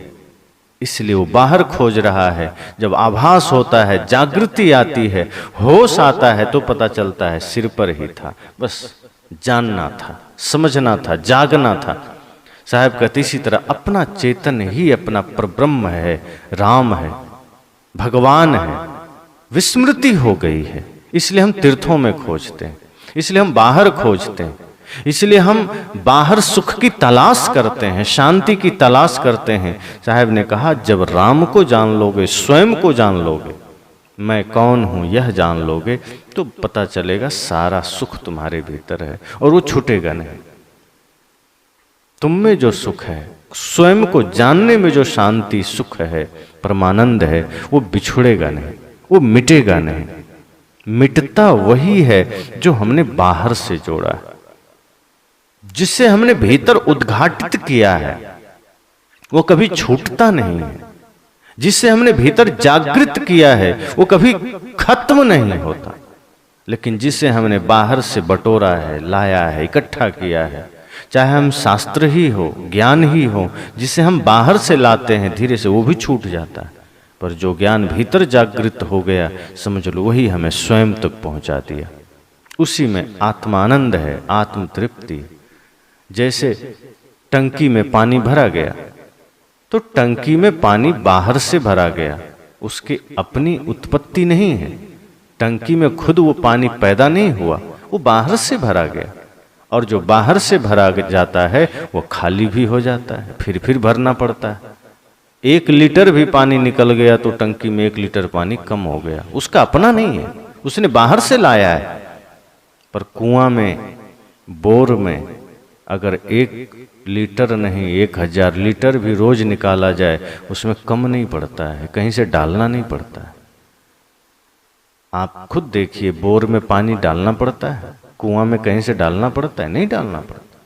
Speaker 1: इसलिए वो बाहर खोज रहा है। जब आभास होता है, जागृति आती है, होश आता है, तो पता चलता है सिर पर ही था। बस जानना था, समझना था, जागना था। साहब कहते इसी तरह अपना चेतन ही अपना परब्रह्म है, राम है, भगवान है। विस्मृति हो गई है, इसलिए हम तीर्थों में खोजते हैं, इसलिए हम बाहर खोजते हैं, इसलिए हम बाहर सुख की तलाश करते हैं, शांति की तलाश करते हैं। साहब ने कहा जब राम को जान लोगे, स्वयं को जान लोगे, मैं कौन हूं यह जान लोगे, तो पता चलेगा सारा सुख तुम्हारे भीतर है और वो छूटेगा नहीं। तुम में जो सुख है, स्वयं को जानने में जो शांति सुख है, परमानंद है, वो बिछुड़ेगा नहीं, वो मिटेगा नहीं। मिटता वही है जो हमने बाहर से जोड़ा है, जिससे हमने भीतर उद्घाटित किया है, वो कभी छूटता नहीं है। जिससे हमने भीतर जागृत किया है, वो कभी खत्म नहीं होता। लेकिन जिसे हमने बाहर से बटोरा है, लाया है, इकट्ठा किया है, चाहे हम शास्त्र ही हो, ज्ञान ही हो, जिसे हम बाहर से लाते हैं, धीरे से वो भी छूट जाता है। पर जो ज्ञान भीतर जागृत हो गया, समझ लो वही हमें स्वयं तक पहुंचा दिया। उसी में आत्मानंद है, आत्म तृप्ति। जैसे टंकी में पानी भरा गया, तो टंकी में पानी बाहर से भरा गया, उसकी अपनी उत्पत्ति नहीं है। टंकी में खुद वो पानी पैदा नहीं हुआ, वो बाहर से भरा गया। और जो बाहर से भरा जाता है वो खाली भी हो जाता है, फिर भरना पड़ता है। 1 लीटर भी पानी निकल गया तो टंकी में 1 लीटर पानी कम हो गया, उसका अपना नहीं है, उसने बाहर से लाया है। पर कुआं में, बोर में अगर 1 लीटर नहीं 1000 लीटर भी रोज निकाला जाए, उसमें कम नहीं पड़ता है, कहीं से डालना नहीं पड़ता है। आप खुद देखिए, बोर में पानी डालना पड़ता है, कुआं में कहीं से डालना पड़ता है? नहीं डालना पड़ता।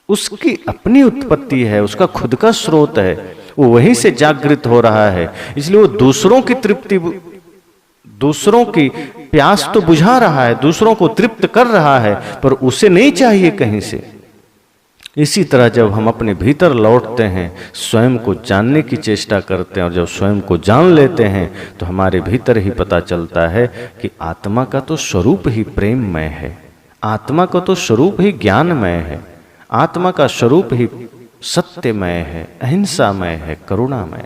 Speaker 1: उसकी अपनी उत्पत्ति है, उसका खुद का स्रोत है, वो वहीं से जागृत हो रहा है। इसलिए वो दूसरों की तृप्ति, दूसरों की प्यास तो बुझा रहा है, दूसरों को तृप्त कर रहा है, पर उसे नहीं चाहिए कहीं से। इसी तरह जब हम अपने भीतर लौटते हैं, स्वयं को जानने की चेष्टा करते हैं, और जब स्वयं को जान लेते हैं तो हमारे भीतर ही पता चलता है कि आत्मा का तो स्वरूप ही प्रेममय है, आत्मा का तो स्वरूप ही ज्ञानमय है, आत्मा का स्वरूप ही सत्यमय है, अहिंसामय है, करुणामय।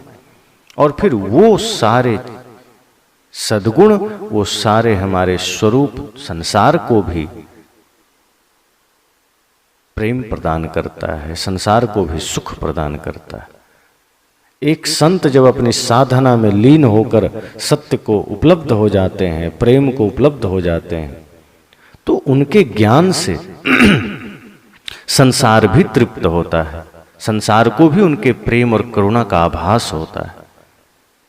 Speaker 1: और फिर वो सारे सद्गुण, वो सारे हमारे स्वरूप संसार को भी प्रेम प्रदान करता है, संसार को भी सुख प्रदान करता है। एक संत जब अपनी साधना में लीन होकर सत्य को उपलब्ध हो जाते हैं, प्रेम को उपलब्ध हो जाते हैं, तो उनके ज्ञान से संसार भी तृप्त होता है, संसार को भी उनके प्रेम और करुणा का आभास होता है।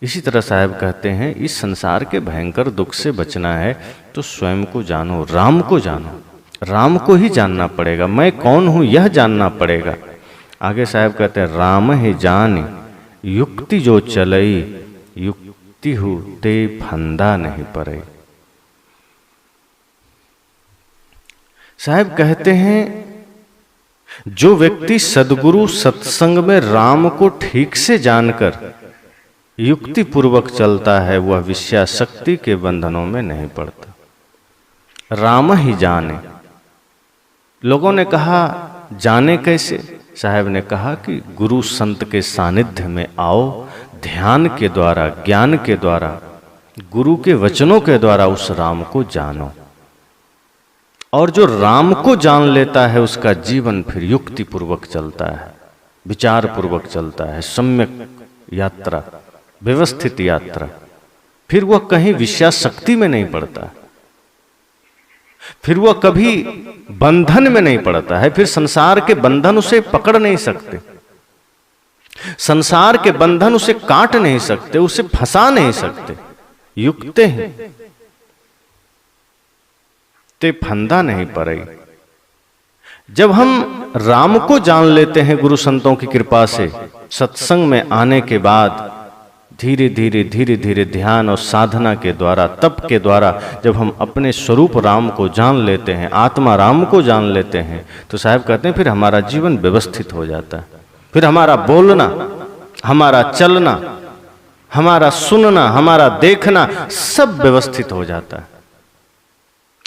Speaker 1: इसी तरह साहब कहते हैं, इस संसार के भयंकर दुख से बचना है तो स्वयं को जानो, राम को जानो, राम को ही जानना पड़ेगा। मैं कौन हूं यह जानना पड़ेगा। आगे साहब कहते हैं, राम ही जान युक्ति जो चलई, युक्ति हु ते फंदा नहीं पड़े। साहब कहते हैं, जो व्यक्ति सद्गुरु सत्संग में राम को ठीक से जानकर युक्ति पूर्वक चलता है, वह विषयाशक्ति के बंधनों में नहीं पड़ता। राम ही जाने। लोगों ने कहा जाने कैसे? साहब ने कहा कि गुरु संत के सानिध्य में आओ, ध्यान के द्वारा, ज्ञान के द्वारा, गुरु के वचनों के द्वारा उस राम को जानो। और जो राम को जान लेता है उसका जीवन फिर युक्ति पूर्वक चलता है, विचार पूर्वक चलता है, सम्यक यात्रा, व्यवस्थित यात्रा। फिर वह कहीं विषयाशक्ति में नहीं पड़ता, फिर वह कभी बंधन में नहीं पड़ता है, फिर संसार के बंधन उसे पकड़ नहीं सकते, संसार के बंधन उसे काट नहीं सकते, उसे फंसा नहीं सकते। युक्ते हैं ते फंदा नहीं पड़े। जब हम राम को जान लेते हैं गुरु संतों की कृपा से, सत्संग में आने के बाद धीरे धीरे ध्यान और साधना के द्वारा, तप के द्वारा जब हम अपने स्वरूप राम को जान लेते हैं, आत्मा राम को जान लेते हैं, तो साहब कहते हैं फिर हमारा जीवन व्यवस्थित हो जाता है। फिर हमारा बोलना, हमारा चलना, हमारा सुनना, हमारा देखना सब व्यवस्थित हो जाता है।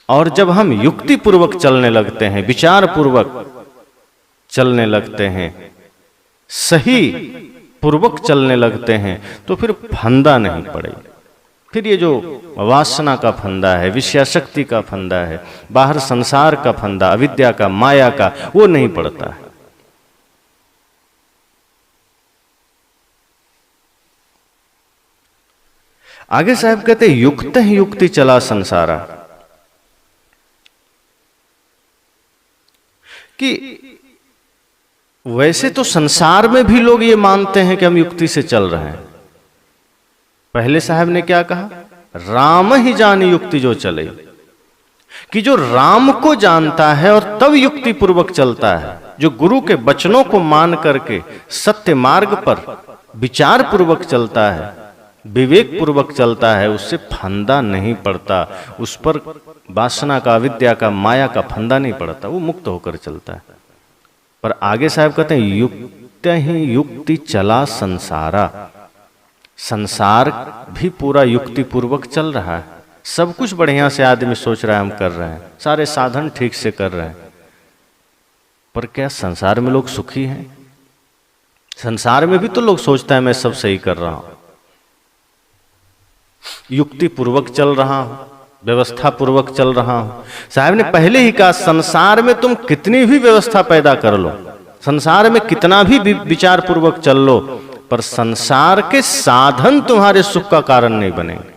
Speaker 1: और जब हम युक्ति पूर्वक चलने लगते हैं, विचार पूर्वक चलने लगते हैं, सही पूर्वक चलने लगते हैं, तो फिर फंदा नहीं पड़ेगा। फिर ये जो वासना का फंदा है, विषयाशक्ति का फंदा है, बाहर संसार का फंदा, अविद्या का, माया का, वो नहीं पड़ता है। आगे साहब कहते युक्त ही युक्ति चला संसारा, कि वैसे तो संसार में भी लोग ये मानते हैं कि हम युक्ति से चल रहे हैं। पहले साहब ने क्या कहा? राम ही जाने युक्ति जो चले, कि जो राम को जानता है और तब युक्ति पूर्वक चलता है, जो गुरु के वचनों को मान करके सत्य मार्ग पर विचार पूर्वक चलता है, विवेक पूर्वक चलता है, उससे फंदा नहीं पड़ता, उस पर वासना का, विद्या का, माया का फंदा नहीं पड़ता, वो मुक्त होकर चलता है। पर आगे साहब कहते हैं युक्त ही युक्ति चला संसारा, संसार भी पूरा युक्ति पूर्वक चल रहा है। सब कुछ बढ़िया से आदमी सोच रहा है हम कर रहे हैं, सारे साधन ठीक से कर रहे हैं, पर क्या संसार में लोग सुखी हैं? संसार में भी तो लोग सोचता है मैं सब सही कर रहा हूं, युक्ति पूर्वक चल रहा हूं, व्यवस्था पूर्वक चल रहा हूं। साहब ने पहले ही कहा संसार में तुम कितनी भी व्यवस्था पैदा कर लो, संसार में कितना भी विचार पूर्वक चल लो, पर संसार के साधन तुम्हारे सुख का कारण नहीं बनेंगे,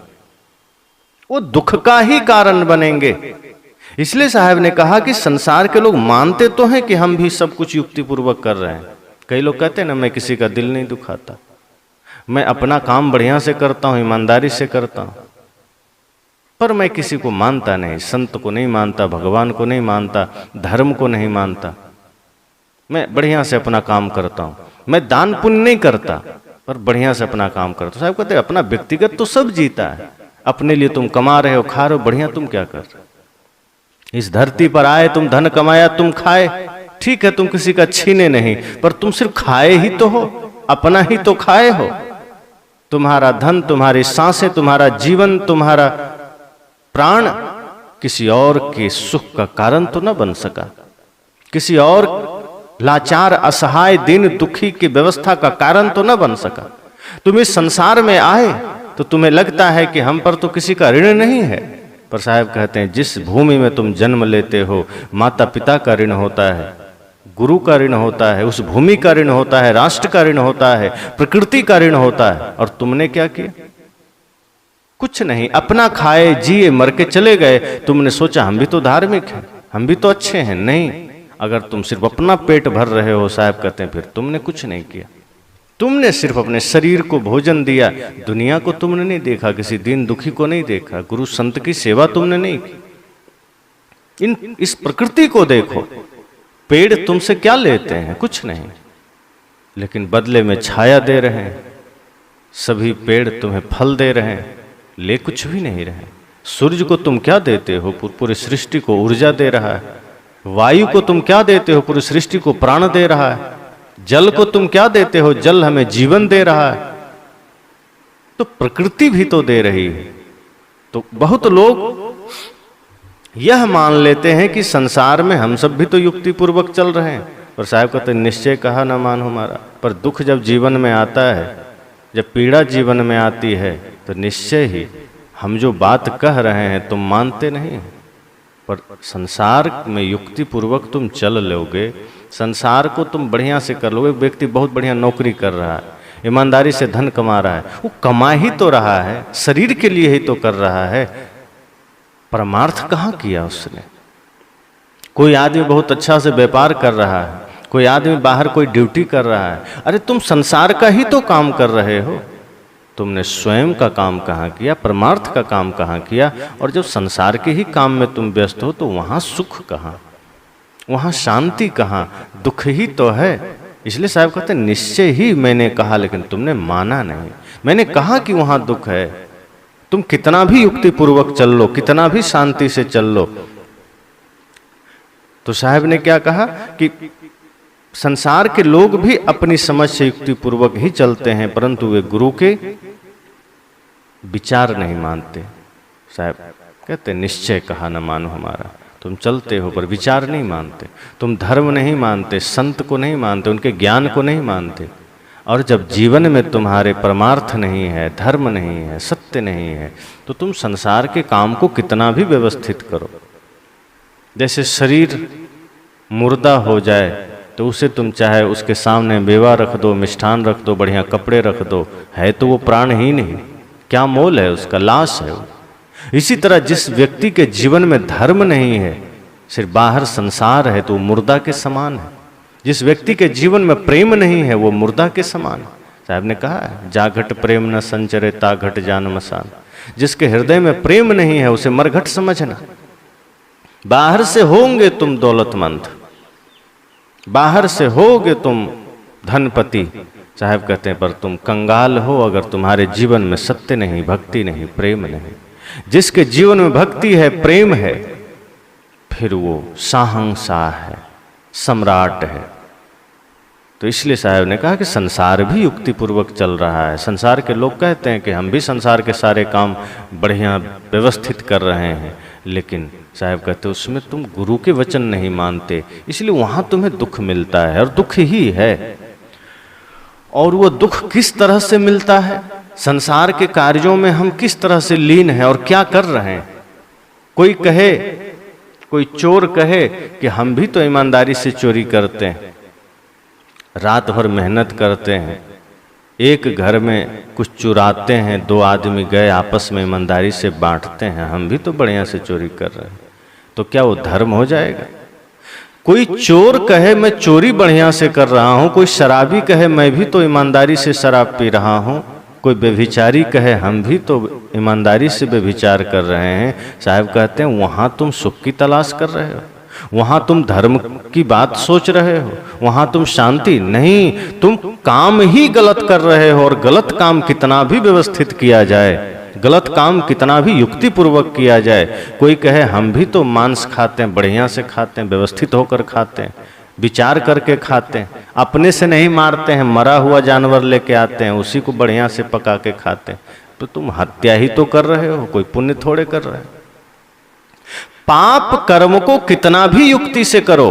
Speaker 1: वो दुख का ही कारण बनेंगे। इसलिए साहब ने कहा कि संसार के लोग मानते तो हैं कि हम भी सब कुछ युक्ति पूर्वक कर रहे हैं। कई लोग कहते हैं ना मैं किसी का दिल नहीं दुखाता, मैं अपना काम बढ़िया से करता हूं, ईमानदारी से करता हूं, पर मैं किसी को मानता नहीं, संत को नहीं मानता, भगवान को नहीं मानता, धर्म को नहीं मानता, मैं बढ़िया से अपना काम करता हूं, मैं दान पुण्य नहीं करता पर बढ़िया से अपना काम करता हूं। साहब कहते हैं अपना व्यक्तिगत तो सब जीता है, अपने लिए तुम कमा रहे हो, खा रहे हो, बढ़िया, तुम क्या कर रहे हो? इस धरती पर आए, तुम धन कमाया, तुम खाए, ठीक है, तुम किसी का छीने नहीं, पर तुम सिर्फ खाए ही तो हो, अपना ही तो खाए हो। तुम्हारा धन, तुम्हारी सांसें, तुम्हारा जीवन, तुम्हारा प्राण किसी और के सुख का कारण तो न बन सका, किसी और लाचार असहाय दीन दुखी की व्यवस्था का कारण तो न बन सका। तुम इस संसार में आए तो तुम्हें लगता है कि हम पर तो किसी का ऋण नहीं है, पर साहब कहते हैं जिस भूमि में तुम जन्म लेते हो, माता पिता का ऋण होता है, गुरु का ऋण होता है, उस भूमि का ऋण होता है, राष्ट्र का ऋण होता है, प्रकृति का ऋण होता है। और तुमने क्या किया? कुछ नहीं, अपना खाए जिए मर के चले गए। तुमने सोचा हम भी तो धार्मिक हैं, हम भी तो अच्छे हैं। नहीं, अगर तुम सिर्फ अपना पेट भर रहे हो, साहब कहते हैं फिर तुमने कुछ नहीं किया। तुमने सिर्फ अपने शरीर को भोजन दिया, दुनिया को तुमने नहीं देखा, किसी दीन दुखी को नहीं देखा, गुरु संत की सेवा तुमने नहीं की। इस प्रकृति को देखो, पेड़ तुमसे क्या लेते हैं? कुछ नहीं, लेकिन बदले में छाया दे रहे हैं। सभी पेड़ तुम्हें फल दे रहे हैं, ले कुछ भी नहीं रहे। सूर्य को तुम क्या देते हो? पूरी सृष्टि को ऊर्जा दे रहा है। वायु को तुम क्या देते हो? पूरी सृष्टि को प्राण दे रहा है। जल को तुम क्या देते हो? जल हमें जीवन दे रहा है। तो प्रकृति भी तो दे रही है। तो बहुत लोग यह मान लेते हैं कि संसार में हम सब भी तो युक्ति पूर्वक चल रहे हैं, पर साहब कहते निश्चय कहा न मान हमारा। पर दुख जब जीवन में आता है, जब पीड़ा जीवन में आती है, तो निश्चय ही हम जो बात कह रहे हैं तुम मानते नहीं हैं। पर संसार में युक्ति पूर्वक तुम चल लोगे, संसार को तुम बढ़िया से कर लोगे। व्यक्ति बहुत बढ़िया नौकरी कर रहा है, ईमानदारी से धन कमा रहा है, वो कमा ही तो रहा है, शरीर के लिए ही तो कर रहा है, परमार्थ कहाँ किया उसने। कोई आदमी बहुत अच्छा से व्यापार कर रहा है, कोई आदमी बाहर कोई ड्यूटी कर रहा है, अरे तुम संसार का ही तो काम कर रहे हो। तुमने स्वयं का काम कहाँ किया, परमार्थ का काम कहाँ किया। और जब संसार के ही काम में तुम व्यस्त हो तो वहाँ सुख कहाँ, वहाँ शांति कहाँ, दुख ही तो है। इसलिए साहब कहते हैं निश्चय ही मैंने कहा, लेकिन तुमने माना नहीं। मैंने कहा कि वहाँ दुख है, तुम कितना भी युक्ति पूर्वक चल लो, कितना भी शांति से चल लो। तो साहब ने क्या कहा कि संसार के लोग भी अपनी समझ से युक्ति पूर्वक ही चलते हैं, परंतु वे गुरु के विचार नहीं मानते। साहब कहते निश्चय कहा न मानो हमारा। तुम चलते हो पर विचार नहीं मानते, तुम धर्म नहीं मानते, संत को नहीं मानते, उनके ज्ञान को नहीं मानते। और जब जीवन में तुम्हारे परमार्थ नहीं है, धर्म नहीं है, सत्य नहीं है, तो तुम संसार के काम को कितना भी व्यवस्थित करो। जैसे शरीर मुर्दा हो जाए तो उसे तुम चाहे उसके सामने मेवा रख दो, मिष्ठान रख दो, बढ़िया कपड़े रख दो, है तो वो प्राण ही नहीं, क्या मोल है उसका, लाश है वो। इसी तरह जिस व्यक्ति के जीवन में धर्म नहीं है, सिर्फ बाहर संसार है, तो वो मुर्दा के समान है। जिस व्यक्ति के जीवन में प्रेम नहीं है, वो मुर्दा के समान है। साहब ने कहा है जाघट प्रेम न संचरे ताघट जान मसान। जिसके हृदय में प्रेम नहीं है उसे मरघट समझना। बाहर से होंगे तुम दौलतमंद, बाहर से होगे तुम धनपति, साहब कहते हैं पर तुम कंगाल हो अगर तुम्हारे जीवन में सत्य नहीं, भक्ति नहीं, प्रेम नहीं। जिसके जीवन में भक्ति है, प्रेम है, फिर वो शाहंशाह है, सम्राट है। तो इसलिए साहब ने कहा कि संसार भी युक्ति पूर्वक चल रहा है। संसार के लोग कहते हैं कि हम भी संसार के सारे काम बढ़िया व्यवस्थित कर रहे हैं, लेकिन साहब कहते उसमें तुम गुरु के वचन नहीं मानते, इसलिए वहां तुम्हें दुख मिलता है, और दुख ही है। और वो दुख किस तरह से मिलता है, संसार के कार्यों में हम किस तरह से लीन हैं और क्या कर रहे हैं। कोई कहे, कोई चोर कहे कि हम भी तो ईमानदारी से चोरी करते हैं, रात भर मेहनत करते हैं, एक घर में कुछ चुराते हैं, दो आदमी गए आपस में ईमानदारी से बांटते हैं, हम भी तो बढ़िया से चोरी कर रहे हैं, तो क्या वो धर्म हो जाएगा। कोई चोर कहे मैं चोरी बढ़िया से कर रहा हूं, कोई शराबी कहे मैं भी तो ईमानदारी से शराब पी रहा हूं, कोई व्यभिचारी कहे हम भी तो ईमानदारी से व्यभिचार कर रहे हैं। साहब कहते हैं वहां तुम सुख की तलाश कर रहे हो, वहां तुम धर्म की बात सोच रहे हो, वहां तुम शांति नहीं, तुम काम ही गलत कर रहे हो। और गलत काम कितना भी व्यवस्थित किया जाए, गलत काम कितना भी युक्ति पूर्वक किया जाए, कोई कहे हम भी तो मांस खाते हैं, बढ़िया से खाते हैं, व्यवस्थित होकर खाते हैं, विचार करके खाते हैं, अपने से नहीं मारते हैं, मरा हुआ जानवर लेके आते हैं, उसी को बढ़िया से पका के खाते हैं, तो तुम हत्या ही तो कर रहे हो, कोई पुण्य थोड़े कर रहे हो। पाप कर्म को कितना भी युक्ति से करो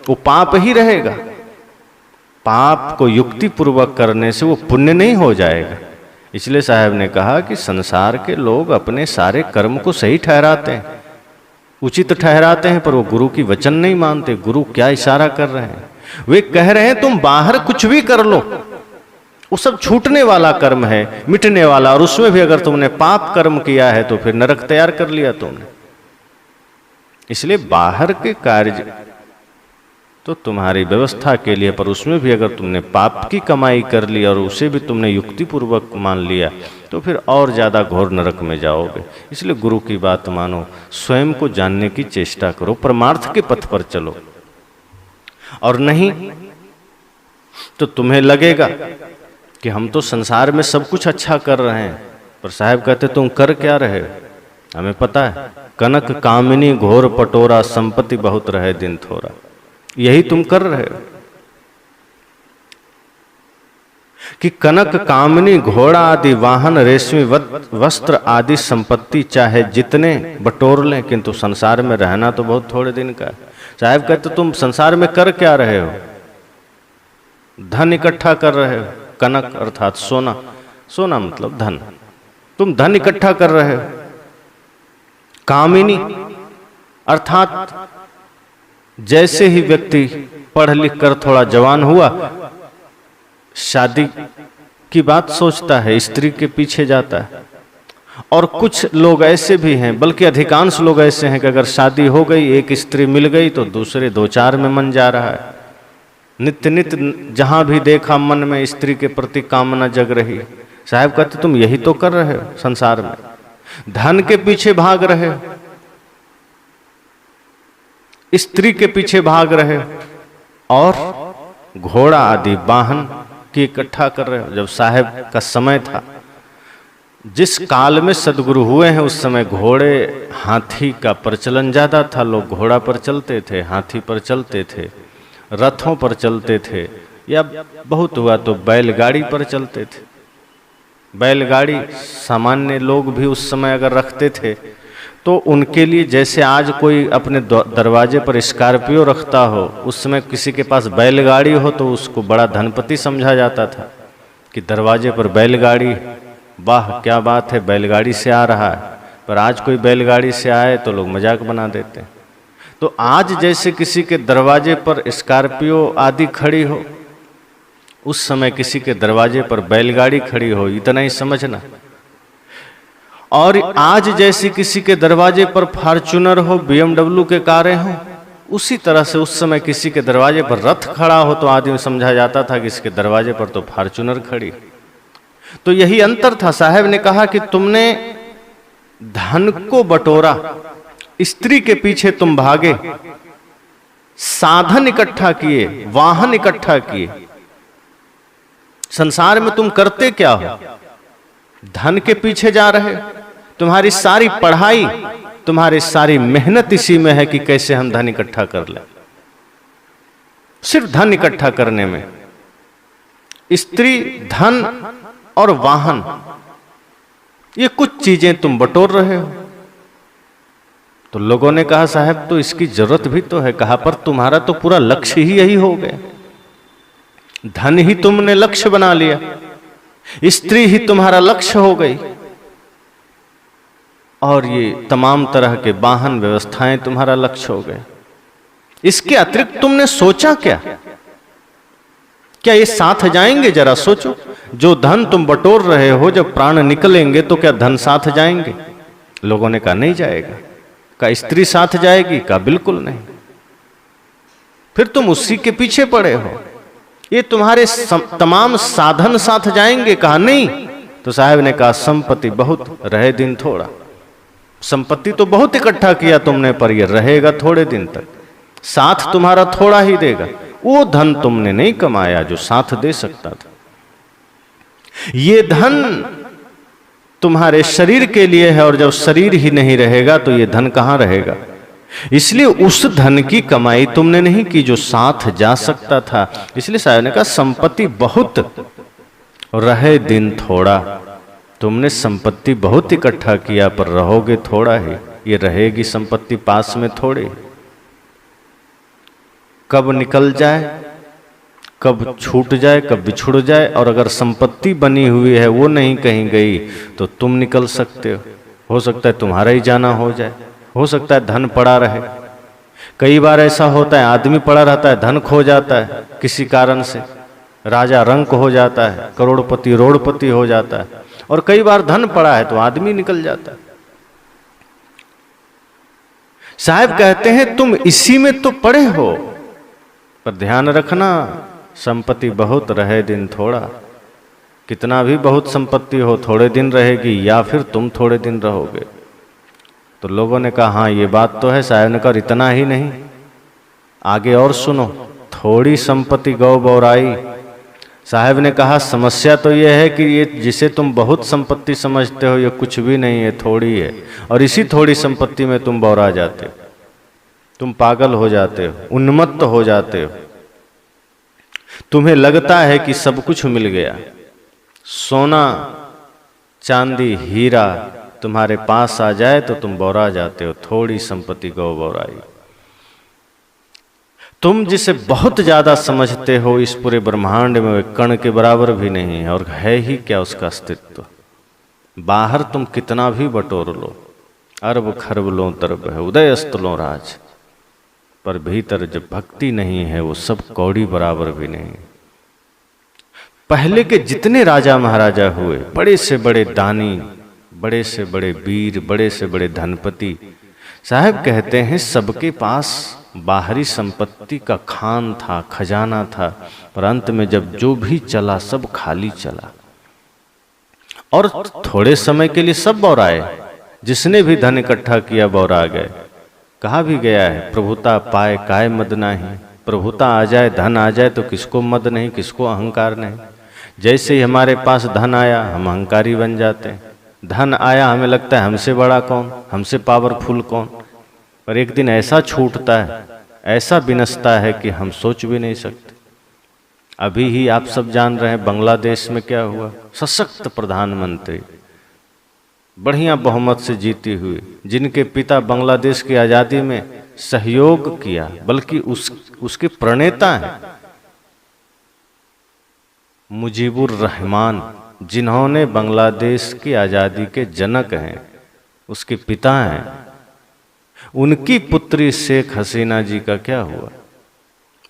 Speaker 1: वो पाप ही रहेगा, पाप को युक्ति पूर्वक करने से वो पुण्य नहीं हो जाएगा। इसलिए साहब ने कहा कि संसार के लोग अपने सारे कर्म को सही ठहराते हैं, उचित ठहराते हैं, पर वो गुरु की वचन नहीं मानते। गुरु क्या इशारा कर रहे हैं, वे कह रहे हैं तुम बाहर कुछ भी कर लो, वो सब छूटने वाला कर्म है, मिटने वाला, और उसमें भी अगर तुमने पाप कर्म किया है तो फिर नरक तैयार कर लिया तुमने। इसलिए बाहर के कार्य तो तुम्हारी व्यवस्था के लिए, पर उसमें भी अगर तुमने पाप की कमाई कर ली और उसे भी तुमने युक्ति पूर्वक मान लिया तो फिर और ज्यादा घोर नरक में जाओगे। इसलिए गुरु की बात मानो, स्वयं को जानने की चेष्टा करो, परमार्थ के पथ पर चलो। और नहीं तो तुम्हें लगेगा कि हम तो संसार में सब कुछ अच्छा कर रहे हैं, पर साहब कहते तुम कर क्या रहे हो, हमें पता है। कनक कामिनी घोर पटोरा, संपत्ति बहुत रहे दिन थोड़ा, यही तुम कर रहे हो। कि कनक कामिनी घोड़ा आदि वाहन, रेशमी वस्त्र आदि संपत्ति चाहे जितने बटोर लें, किंतु संसार में रहना तो बहुत थोड़े दिन का है। साहब कहते तुम संसार में कर क्या रहे हो, धन इकट्ठा कर रहे हो, कनक अर्थात सोना, सोना मतलब धन, तुम धन इकट्ठा कर रहे हो। कामिनी अर्थात जैसे ही व्यक्ति पढ़ लिख कर थोड़ा जवान हुआ, शादी की बात सोचता है, स्त्री के पीछे जाता है। और कुछ लोग ऐसे भी हैं, बल्कि अधिकांश लोग ऐसे हैं कि अगर शादी हो गई, एक स्त्री मिल गई तो दूसरे दो चार में मन जा रहा है। नित्य नित्य जहां भी देखा मन में स्त्री के प्रति कामना जग रही। साहब कहते तुम यही तो कर रहे हो संसार में, धन के पीछे भाग रहे हो, स्त्री के पीछे भाग रहे हो और घोड़ा आदि वाहन की इकट्ठा कर रहे हो। जब साहब का समय था, जिस काल में सदगुरु हुए हैं, उस समय घोड़े हाथी का प्रचलन ज्यादा था, लोग घोड़ा पर चलते थे, हाथी पर चलते थे, रथों पर चलते थे, या बहुत हुआ तो बैलगाड़ी पर चलते थे। बैलगाड़ी सामान्य लोग भी उस समय अगर रखते थे तो उनके लिए, जैसे आज कोई अपने दरवाजे पर स्कॉर्पियो रखता हो, उस समय किसी के पास बैलगाड़ी हो तो उसको बड़ा धनपति समझा जाता था कि दरवाजे पर बैलगाड़ी, वाह क्या बात है, बैलगाड़ी से आ रहा है। पर आज कोई बैलगाड़ी से आए तो लोग मजाक बना देते हैं। तो आज जैसे किसी के दरवाजे पर स्कॉर्पियो आदि खड़ी हो, उस समय किसी के दरवाजे पर बैलगाड़ी खड़ी हो, इतना ही समझना। और आज जैसे किसी के दरवाजे पर फॉर्च्यूनर हो, BMW के कारें हो, उसी तरह से उस समय किसी के दरवाजे पर रथ खड़ा हो तो आदमी समझा जाता था कि इसके दरवाजे पर तो फॉर्च्यूनर खड़ी। तो यही अंतर था। साहब ने कहा कि तुमने धन को बटोरा, स्त्री के पीछे तुम भागे, साधन इकट्ठा किए, वाहन इकट्ठा किए। संसार में तुम करते क्या हो, धन के पीछे जा रहे। तुम्हारी सारी पढ़ाई, तुम्हारी सारी मेहनत इसी में है कि कैसे हम धन इकट्ठा कर लें, सिर्फ धन इकट्ठा करने में। स्त्री, धन और वाहन, ये कुछ चीजें तुम बटोर रहे हो। तो लोगों ने कहा साहब तो इसकी जरूरत भी तो है। कहा पर तुम्हारा तो पूरा लक्ष्य ही यही हो गया। धन ही तुमने लक्ष्य बना लिया, स्त्री ही तुम्हारा लक्ष्य हो गई, और ये तमाम तरह के वाहन व्यवस्थाएं तुम्हारा लक्ष्य हो गए। इसके अतिरिक्त तुमने सोचा क्या? क्या ये साथ जाएंगे? जरा सोचो। जो धन तुम बटोर रहे हो, जब प्राण निकलेंगे तो क्या धन साथ जाएंगे? लोगों ने कहा नहीं जाएगा। क्या स्त्री साथ जाएगी? कहा बिल्कुल नहीं। फिर तुम उसी के पीछे पड़े हो। ये तुम्हारे तमाम साधन साथ जाएंगे? कहा नहीं। तो साहब ने कहा संपत्ति बहुत, रहे दिन थोड़ा। संपत्ति तो बहुत इकट्ठा किया तुमने, पर ये रहेगा थोड़े दिन तक, साथ तुम्हारा थोड़ा ही देगा। वो धन तुमने नहीं कमाया जो साथ दे सकता था। ये धन तुम्हारे शरीर के लिए है, और जब शरीर ही नहीं रहेगा तो ये धन कहां रहेगा? इसलिए उस धन की कमाई तुमने नहीं की जो साथ जा सकता था। इसलिए साहब ने कहा संपत्ति बहुत, रहे दिन थोड़ा। तुमने संपत्ति बहुत इकट्ठा किया, पर रहोगे थोड़ा ही। ये रहेगी संपत्ति पास में थोड़ी, कब निकल जाए, कब छूट जाए, कब बिछुड़ जाए। और अगर संपत्ति बनी हुई है वो नहीं कहीं गई तो तुम निकल सकते हो सकता है तुम्हारा ही जाना हो जाए, हो सकता है धन पड़ा रहे। कई बार ऐसा होता है, आदमी पड़ा रहता है, धन खो जाता है किसी कारण से, राजा रंक हो जाता है, करोड़पति रोड़पति हो जाता है। और कई बार धन पड़ा है तो आदमी निकल जाता है। साहब कहते हैं तुम इसी में तो पड़े हो, पर ध्यान रखना संपत्ति बहुत, रहे दिन थोड़ा। कितना भी बहुत संपत्ति हो, थोड़े दिन रहेगी, या फिर तुम थोड़े दिन रहोगे। तो लोगों ने कहा हाँ ये बात तो है। साहब ने कहा इतना ही नहीं, आगे और सुनो। थोड़ी संपत्ति गौ बौराई। साहब ने कहा समस्या तो यह है कि ये जिसे तुम बहुत संपत्ति समझते हो ये कुछ भी नहीं है, थोड़ी है। और इसी थोड़ी संपत्ति में तुम बौरा जाते हो, तुम पागल हो जाते हो, उन्मत्त हो जाते हो। तुम्हें लगता है कि सब कुछ मिल गया, सोना चांदी हीरा तुम्हारे पास आ जाए तो तुम बौरा जाते हो। थोड़ी संपत्ति गौ बौराई। तुम जिसे बहुत ज्यादा समझते हो इस पूरे ब्रह्मांड में, वे कण के बराबर भी नहीं है, और है ही क्या उसका अस्तित्व। बाहर तुम कितना भी बटोर लो, अरब खरब लो तरब है, उदय अस्त लो राज, पर भीतर जब भक्ति नहीं है वो सब कौड़ी बराबर भी नहीं। पहले के जितने राजा महाराजा हुए, बड़े से बड़े दानी, बड़े से बड़े वीर, बड़े से बड़े धनपति, साहब कहते हैं सबके पास बाहरी संपत्ति का खान था, खजाना था, पर अंत में जब जो भी चला सब खाली चला। और थोड़े समय के लिए सब बौराए, जिसने भी धन इकट्ठा किया बौरा गए। कहा भी गया है प्रभुता पाए काय मद नाही। प्रभुता आ जाए, धन आ जाए तो किसको मद नहीं, किसको अहंकार नहीं। जैसे ही हमारे पास धन आया हम अहंकारी बन जाते हैं। धन आया हमें लगता है हमसे बड़ा कौन, हमसे पावरफुल कौन। पर एक दिन ऐसा छूटता है, ऐसा बिनसता है कि हम सोच भी नहीं सकते। अभी ही आप सब जान रहे हैं बांग्लादेश में क्या हुआ। सशक्त प्रधानमंत्री, बढ़िया बहुमत से जीती हुई, जिनके पिता बांग्लादेश की आज़ादी में सहयोग किया, बल्कि उसके प्रणेता हैं मुजीबुर रहमान, जिन्होंने बांग्लादेश की आज़ादी के जनक हैं, उसके पिता हैं। उनकी पुत्री शेख हसीना जी का क्या हुआ?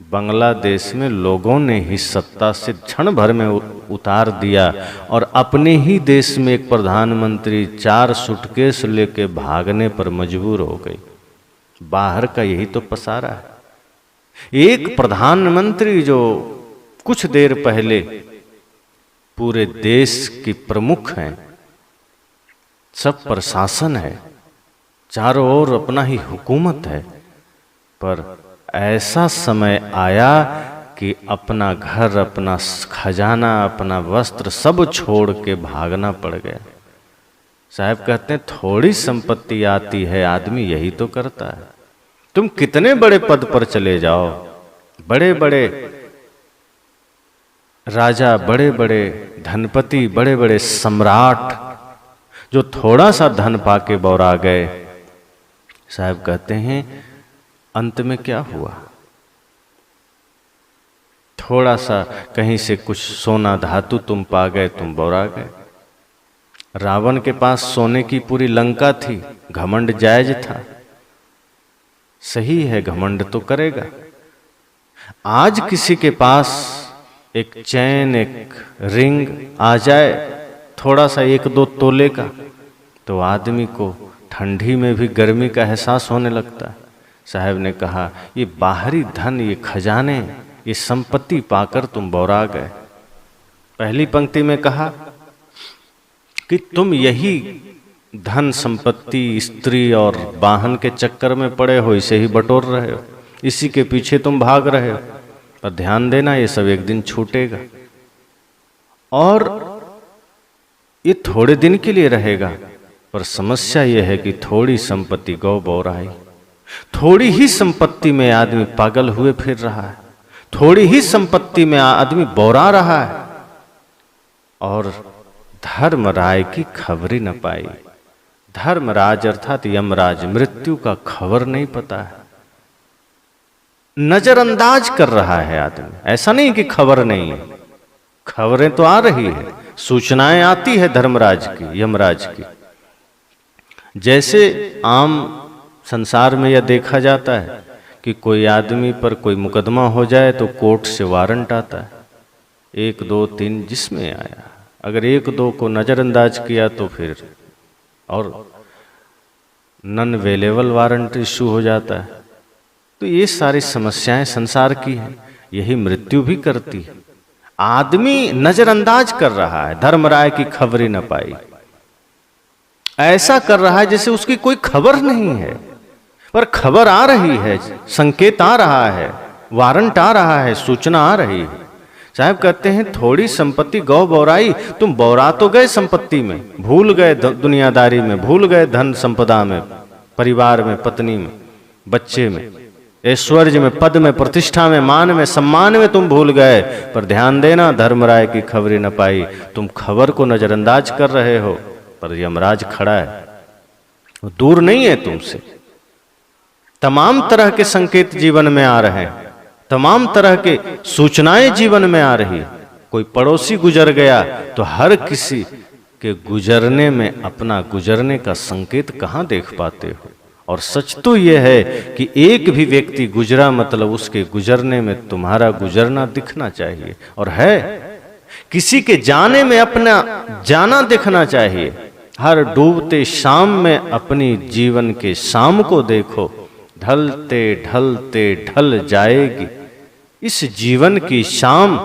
Speaker 1: बांग्लादेश में लोगों ने ही सत्ता से क्षण भर में उतार दिया, और अपने ही देश में एक प्रधानमंत्री 4 सूटकेस लेके भागने पर मजबूर हो गई। बाहर का यही तो पसारा है। एक प्रधानमंत्री जो कुछ देर पहले पूरे देश की प्रमुख हैं, सब प्रशासन है, चारों ओर अपना ही हुकूमत है, पर ऐसा समय आया कि अपना घर, अपना खजाना, अपना वस्त्र सब छोड़ के भागना पड़ गया। साहब कहते हैं थोड़ी संपत्ति आती है आदमी यही तो करता है। तुम कितने बड़े पद पर चले जाओ, बड़े बड़े राजा, बड़े बड़े धनपति, बड़े बड़े सम्राट, जो थोड़ा सा धन पाके बौरा गए, साहब कहते हैं अंत में क्या हुआ? थोड़ा सा कहीं से कुछ सोना धातु तुम पा गए, तुम बौरा गए। रावण के पास सोने की पूरी लंका थी, घमंड जायज था। सही है, घमंड तो करेगा। आज किसी के पास एक चैन, एक रिंग आ जाए, थोड़ा सा 1-2 तोले का, तो आदमी को ठंडी में भी गर्मी का एहसास होने लगता है। साहब ने कहा, ये बाहरी धन, ये खजाने, ये संपत्ति पाकर तुम बौरा गए। पहली पंक्ति में कहा कि तुम यही धन संपत्ति, स्त्री और वाहन के चक्कर में पड़े हो, इसे ही बटोर रहे हो, इसी के पीछे तुम भाग रहे हो। पर ध्यान देना, ये सब एक दिन छूटेगा और ये थोड़े दिन के लिए रहेगा। पर समस्या ये है कि थोड़ी संपत्ति गौ बौराई, थोड़ी ही संपत्ति में आदमी पागल हुए फिर रहा है, थोड़ी ही संपत्ति में आदमी बौरा रहा है और धर्मराय की खबर ही न पाई। धर्मराज अर्थात यमराज, मृत्यु का खबर नहीं पता है, नजरअंदाज कर रहा है आदमी। ऐसा नहीं कि खबर नहीं है, खबरें तो आ रही है, सूचनाएं आती है धर्मराज की, यमराज की। जैसे आम संसार में यह देखा जाता है कि कोई आदमी पर कोई मुकदमा हो जाए तो कोर्ट से वारंट आता है, 1, 2, 3 जिसमें आया। अगर 1, 2 को नजरअंदाज किया तो फिर और नॉन अवेलेबल वारंट इशू हो जाता है। तो ये सारी समस्याएं संसार की हैं, यही मृत्यु भी करती है। आदमी नजरअंदाज कर रहा है, धर्मराय की खबर ही न पाई, ऐसा कर रहा है जैसे उसकी कोई खबर नहीं है। पर खबर आ रही है, संकेत आ रहा है, वारंट आ रहा है, सूचना आ रही है। साहब कहते हैं, थोड़ी संपत्ति गौ बौराई, तुम बौरा तो गए संपत्ति में, भूल गए दुनियादारी में, भूल गए धन संपदा में, परिवार में, पत्नी में, बच्चे में, ऐश्वर्य में, पद में, प्रतिष्ठा में, मान में, सम्मान में तुम भूल गए। पर ध्यान देना, धर्मराय की खबरें न पाई। तुम खबर को नजरअंदाज कर रहे हो, पर यमराज खड़ा है, वो दूर नहीं है तुमसे। तमाम तरह के संकेत जीवन में आ रहे हैं, तमाम तरह के सूचनाएं जीवन में आ रही। कोई पड़ोसी गुजर गया तो हर किसी के गुजरने में अपना गुजरने का संकेत कहाँ देख पाते हो। और सच तो यह है कि एक भी व्यक्ति गुजरा मतलब उसके गुजरने में तुम्हारा गुजरना दिखना चाहिए, और है। किसी के जाने में अपना जाना दिखना चाहिए। हर डूबते शाम में अपनी जीवन के शाम को देखो, ढलते ढलते ढल जाएगी इस जीवन की शाम,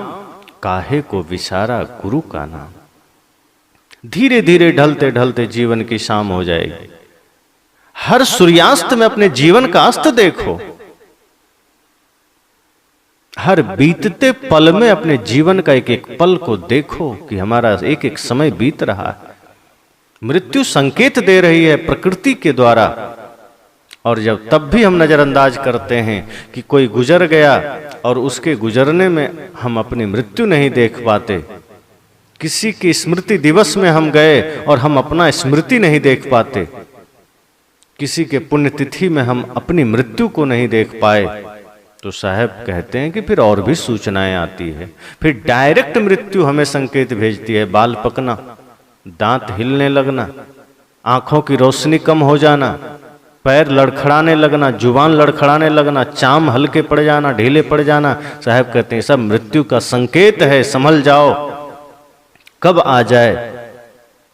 Speaker 1: काहे को विसारा गुरु का नाम। धीरे धीरे ढलते ढलते जीवन की शाम हो जाएगी। हर सूर्यास्त में अपने जीवन का अस्त देखो, हर बीतते पल में अपने जीवन का एक एक पल को देखो कि हमारा एक एक समय बीत रहा है। मृत्यु संकेत दे रही है प्रकृति के द्वारा। और जब तब भी हम नजरअंदाज करते हैं कि कोई गुजर गया और उसके गुजरने में हम अपनी मृत्यु नहीं देख पाते, किसी की स्मृति दिवस में हम गए और हम अपना स्मृति नहीं देख पाते, किसी के पुण्यतिथि में हम अपनी मृत्यु को नहीं देख पाए, तो साहब कहते हैं कि फिर और भी सूचनाएं आती है। फिर डायरेक्ट मृत्यु हमें संकेत भेजती है, बाल पकना, दांत हिलने लगना, आंखों की रोशनी कम हो जाना, पैर लड़खड़ाने लगना, जुबान लड़खड़ाने लगना, चाम हल्के पड़ जाना, ढीले पड़ जाना। साहब कहते हैं सब मृत्यु का संकेत है, संभल जाओ। कब आ जाए,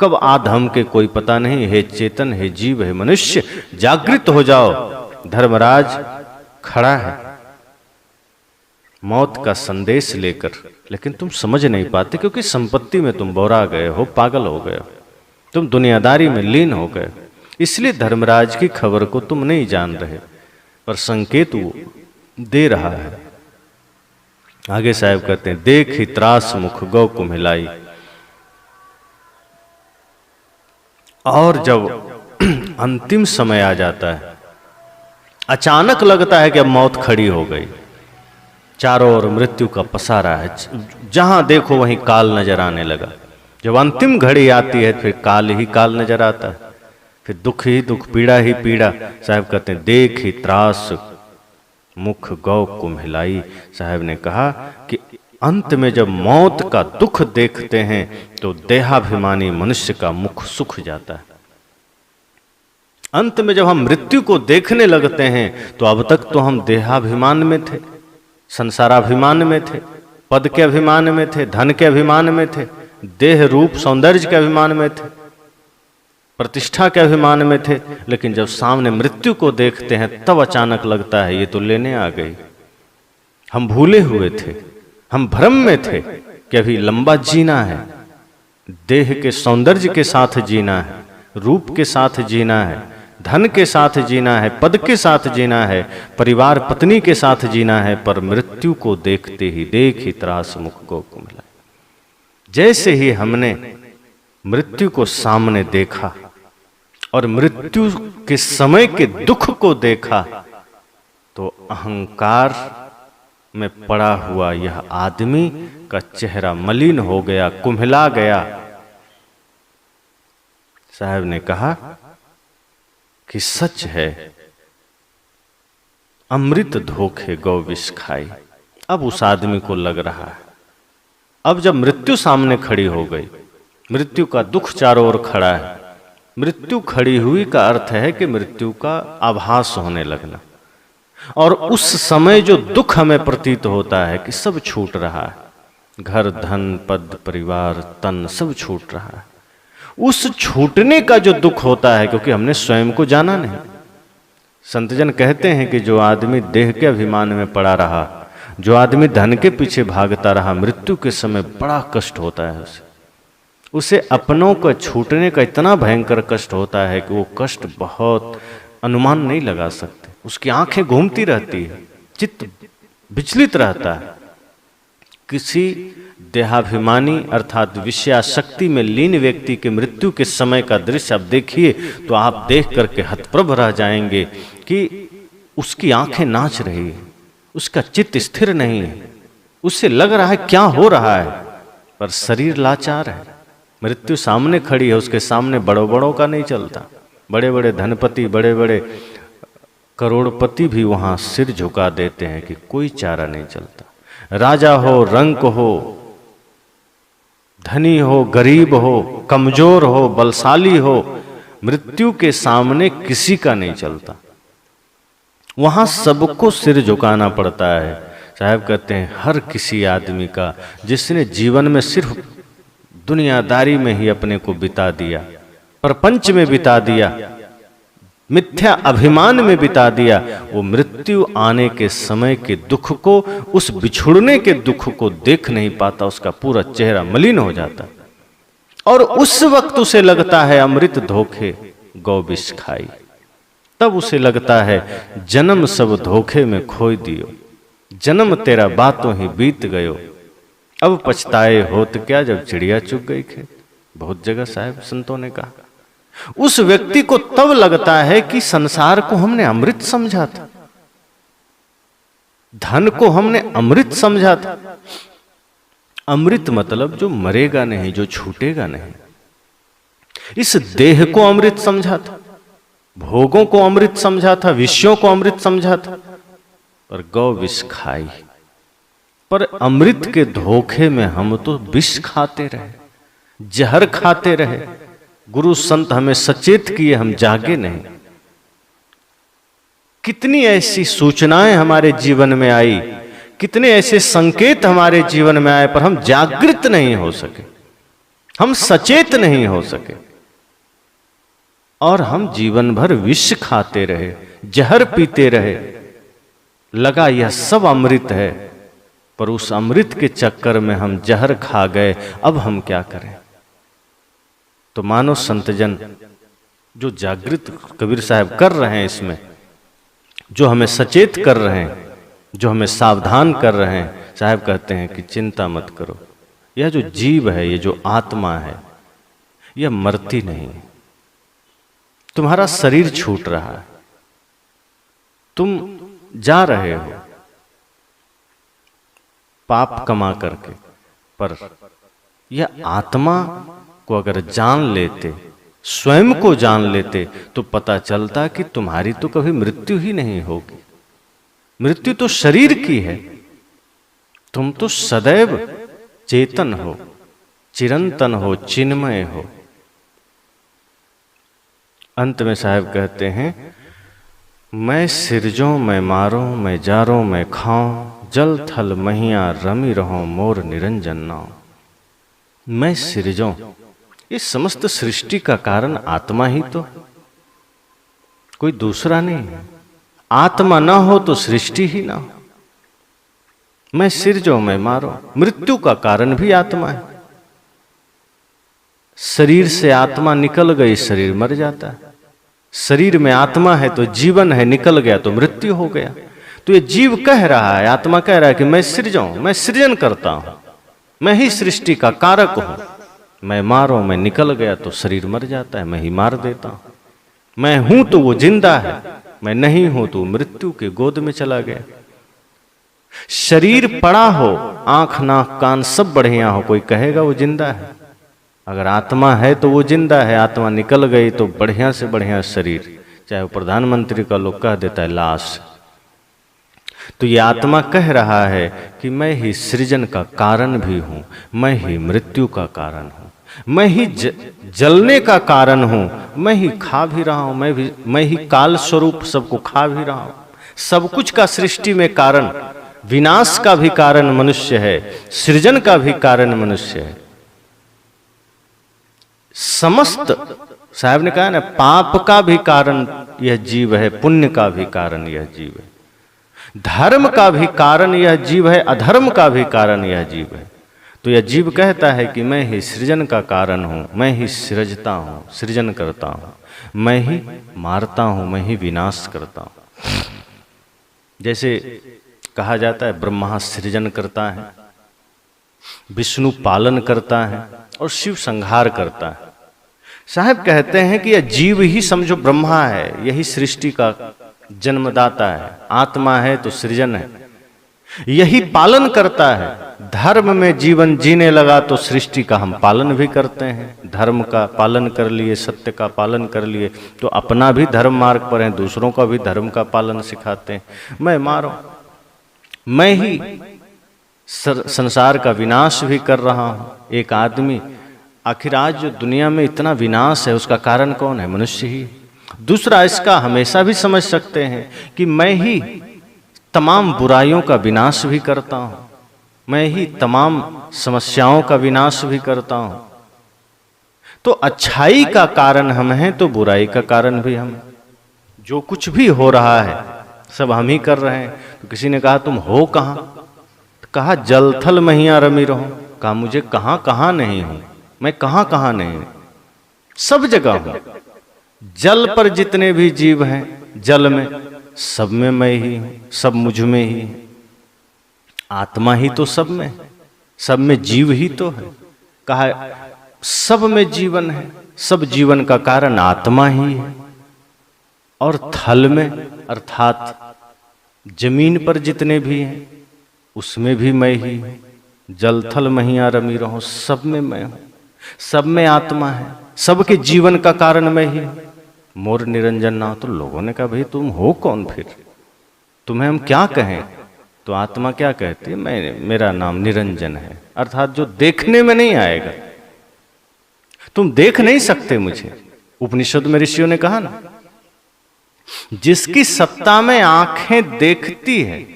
Speaker 1: कब आधम के कोई पता नहीं। हे चेतन, हे जीव, हे मनुष्य, जागृत हो जाओ। धर्मराज खड़ा है मौत का संदेश लेकर, लेकिन तुम समझ नहीं पाते क्योंकि संपत्ति में तुम बौरा गए हो, पागल हो गए हो, तुम दुनियादारी में लीन हो गए, इसलिए धर्मराज की खबर को तुम नहीं जान रहे। पर संकेत वो दे रहा है। आगे साहब कहते हैं, देख ही त्रास मुख गौ कुम्हिलाई। और जब अंतिम समय आ जाता है, अचानक लगता है कि अब मौत खड़ी हो गई, चारों ओर मृत्यु का पसारा है, जहां देखो वहीं काल नजर आने लगा। जब अंतिम घड़ी आती है फिर काल ही काल नजर आता है, फिर दुख ही दुख, पीड़ा ही पीड़ा। साहब कहते हैं, देख ही त्रास मुख गौ कुम्हिलाई। साहब ने कहा कि अंत में जब मौत का दुख देखते हैं तो देहाभिमानी मनुष्य का मुख सूख जाता है। अंत में जब हम मृत्यु को देखने लगते हैं तो अब तक तो हम देहाभिमान में थे, संसाराभिमान में थे, पद के अभिमान में थे, धन के अभिमान में थे, देह रूप सौंदर्य के अभिमान में थे, प्रतिष्ठा के अभिमान में थे। लेकिन जब सामने मृत्यु को देखते हैं तब अचानक लगता है ये तो लेने आ गई। हम भूले हुए थे, हम भ्रम में थे कि अभी लंबा जीना है, देह के सौंदर्य के साथ जीना है, रूप के साथ जीना है, धन के साथ जीना है, पद के साथ जीना है, परिवार पत्नी के साथ जीना है। पर मृत्यु को देखते ही देख ही त्रास मुख को मिला। जैसे ही हमने मृत्यु को सामने देखा और मृत्यु के समय के दुख को देखा तो अहंकार में पड़ा हुआ यह आदमी का चेहरा मलिन हो गया, कुम्हला गया। साहब ने कहा कि सच है, अमृत धोखे गौ विष खाई। अब उस आदमी को लग रहा है, अब जब मृत्यु सामने खड़ी हो गई, मृत्यु का दुख चारों ओर खड़ा है, मृत्यु खड़ी हुई का अर्थ है कि मृत्यु का आभास होने लगना। और उस समय जो दुख हमें प्रतीत होता है कि सब छूट रहा है, घर धन पद परिवार तन सब छूट रहा है, उस छूटने का जो दुख होता है, क्योंकि हमने स्वयं को जाना नहीं। संतजन कहते हैं कि जो आदमी देह के अभिमान में पड़ा रहा, जो आदमी धन के पीछे भागता रहा, मृत्यु के समय बड़ा कष्ट होता है उसे अपनों का छूटने का इतना भयंकर कष्ट होता है कि वो कष्ट बहुत अनुमान नहीं लगा सकते। उसकी आंखें घूमती रहती है, चित्त विचलित रहता है। किसी देहाभिमानी अर्थात विषयाशक्ति में लीन व्यक्ति के मृत्यु के समय का दृश्य आप देखिए तो आप देख करके हतप्रभ रह जाएंगे कि उसकी आंखें नाच रही है, उसका चित्त स्थिर नहीं है, उससे लग रहा है क्या हो रहा है, पर शरीर लाचार है। मृत्यु सामने खड़ी है, उसके सामने बड़ों बड़ों का नहीं चलता। बड़े बड़े धनपति, बड़े बड़े करोड़पति भी वहां सिर झुका देते हैं कि कोई चारा नहीं चलता। राजा हो, रंक हो, धनी हो, गरीब हो, कमजोर हो, बलशाली हो, मृत्यु के सामने किसी का नहीं चलता। वहां सबको सिर झुकाना पड़ता है। साहब कहते हैं हर किसी आदमी का जिसने जीवन में सिर्फ दुनियादारी में ही अपने को बिता दिया, प्रपंच में बिता दिया, मिथ्या अभिमान में बिता दिया, वो मृत्यु आने के समय के दुख को, उस बिछुड़ने के दुख को देख नहीं पाता, उसका पूरा चेहरा मलिन हो जाता। और उस वक्त उसे लगता है अमृत धोखे गौ विष खाई। तब उसे लगता है जन्म सब धोखे में खोई दियो, जन्म तेरा बातों ही बीत गयो, अब पछताए होत क्या जब चिड़िया चुग गई खेत। बहुत जगह साहब संतों ने कहा। उस व्यक्ति को तब लगता है कि संसार को हमने अमृत समझा था, धन को हमने अमृत समझा था। अमृत मतलब जो मरेगा नहीं, जो छूटेगा नहीं। इस देह को अमृत समझा था, भोगों को अमृत समझा था, विषयों को अमृत समझा था, पर गौ विष खाई। पर अमृत के धोखे में हम तो विष खाते रहे, जहर खाते रहे। गुरु संत हमें सचेत किए, हम जागे नहीं। कितनी ऐसी सूचनाएं हमारे जीवन में आई, कितने ऐसे संकेत हमारे जीवन में आए, पर हम जागृत नहीं हो सके, हम सचेत नहीं हो सके, और हम जीवन भर विष खाते रहे, जहर पीते रहे। लगा यह सब अमृत है, पर उस अमृत के चक्कर में हम जहर खा गए। अब हम क्या करें? तो मानो संतजन जो जागृत कबीर साहब कर रहे हैं, इसमें जो हमें सचेत कर रहे हैं, जो हमें सावधान कर रहे हैं, साहब कहते हैं कि चिंता मत करो। यह जो जीव है, ये जो आत्मा है, यह मरती नहीं है। तुम्हारा शरीर छूट रहा है, तुम जा रहे हो पाप कमा करके, पर यह आत्मा को अगर जान लेते, स्वयं को जान लेते, तो पता चलता कि तुम्हारी तो कभी मृत्यु ही नहीं होगी। मृत्यु तो शरीर की है, तुम तो सदैव चेतन हो, चिरंतन हो, चिन्मय हो। अंत में साहब कहते हैं, मैं सिरजों मैं मारो, मैं जारो मैं खाऊं, जल थल महिया रमी रहो, मोर निरंजन नाव। मैं सिरजों, इस समस्त सृष्टि का कारण आत्मा ही तो, कोई दूसरा नहीं है। आत्मा ना हो तो सृष्टि ही ना हो। मैं सिरजों मैं मारो, मृत्यु का कारण भी आत्मा है। शरीर से आत्मा निकल गई, शरीर मर जाता है। शरीर में आत्मा है तो जीवन है, निकल गया तो मृत्यु हो गया। तो ये जीव कह रहा है, आत्मा कह रहा है कि मैं सृजों, मैं सृजन करता हूं, मैं ही सृष्टि का कारक हूं। मैं मारो, मैं निकल गया तो शरीर मर जाता है, मैं ही मार देता हूं। मैं हूं तो वो जिंदा है, मैं नहीं हूं तो मृत्यु के गोद में चला गया। शरीर पड़ा हो, आंख नाक कान सब बढ़िया हो, कोई कहेगा वो जिंदा है? अगर आत्मा है तो वो जिंदा है, आत्मा निकल गई तो बढ़िया से बढ़िया शरीर, चाहे वो प्रधानमंत्री का लोग कह देता है लाश। तो ये आत्मा कह रहा है कि मैं ही सृजन का कारण भी हूं, मैं ही मृत्यु का कारण हूं, मैं ही जलने का कारण हूं, मैं ही खा भी रहा हूं, मैं ही काल स्वरूप सबको खा भी रहा हूं। सब कुछ का सृष्टि में कारण, विनाश का भी कारण मनुष्य है, सृजन का भी कारण मनुष्य है। समस्त, साहब ने कहा ना, पाप का भी कारण यह जीव है, पुण्य का भी कारण यह जीव है, धर्म का भी कारण यह जीव है, अधर्म का भी कारण यह जीव है। तो यह जीव कहता है कि मैं ही सृजन का कारण हूं, मैं ही सृजता हूं, सृजन करता हूं, मैं ही मारता हूं, मैं ही विनाश करता हूं। जैसे कहा जाता है ब्रह्मा सृजन करता है, विष्णु पालन करता है और शिव संहार करता है। साहब कहते हैं कि यह जीव ही समझो ब्रह्मा है, यही सृष्टि का जन्मदाता है। आत्मा है तो सृजन है, यही पालन करता है। धर्म में जीवन जीने लगा तो सृष्टि का हम पालन भी करते हैं। धर्म का पालन कर लिए, सत्य का पालन कर लिए तो अपना भी धर्म मार्ग पर है, दूसरों का भी धर्म का पालन सिखाते हैं। मैं मारो, मैं ही संसार का विनाश भी कर रहा हूं। एक आदमी, आखिर आज जो दुनिया में इतना विनाश है उसका कारण कौन है? मनुष्य ही। दूसरा, इसका हमेशा भी समझ सकते हैं कि मैं ही तमाम बुराइयों का विनाश भी करता हूं, मैं ही तमाम समस्याओं का विनाश भी करता हूं। तो अच्छाई का कारण हम हैं तो बुराई का कारण भी हम हैं। जो कुछ भी हो रहा है सब हम ही कर रहे हैं। तो किसी ने कहा तुम हो कहां? तो कहा जल थल महिया रमी रहो। कहा मुझे कहां कहां नहीं हूं, मैं कहां कहां नहीं हूं, सब जगह हूं। जल पर जितने भी जीव हैं, जल में सब में मैं ही हूं, सब मुझ में ही है। आत्मा ही तो सब में, सब में जीव ही तो है। कहा सब में जीवन है, सब जीवन का कारण आत्मा ही है। और थल में अर्थात जमीन पर जितने भी हैं उसमें भी मैं ही हूं। जल थल महिया रमी रहो, सब में मैं हूं, सब में आत्मा है, सबके जीवन का कारण मैं ही हूं। मोर निरंजन नाम। तो लोगों ने कहा भाई तुम हो कौन फिर, तुम्हें हम क्या कहें? तो आत्मा क्या कहती है? मेरा नाम निरंजन है, अर्थात जो देखने में नहीं आएगा। तुम देख नहीं सकते मुझे। उपनिषद में ऋषियों ने कहा ना, जिसकी सत्ता में आंखें देखती है,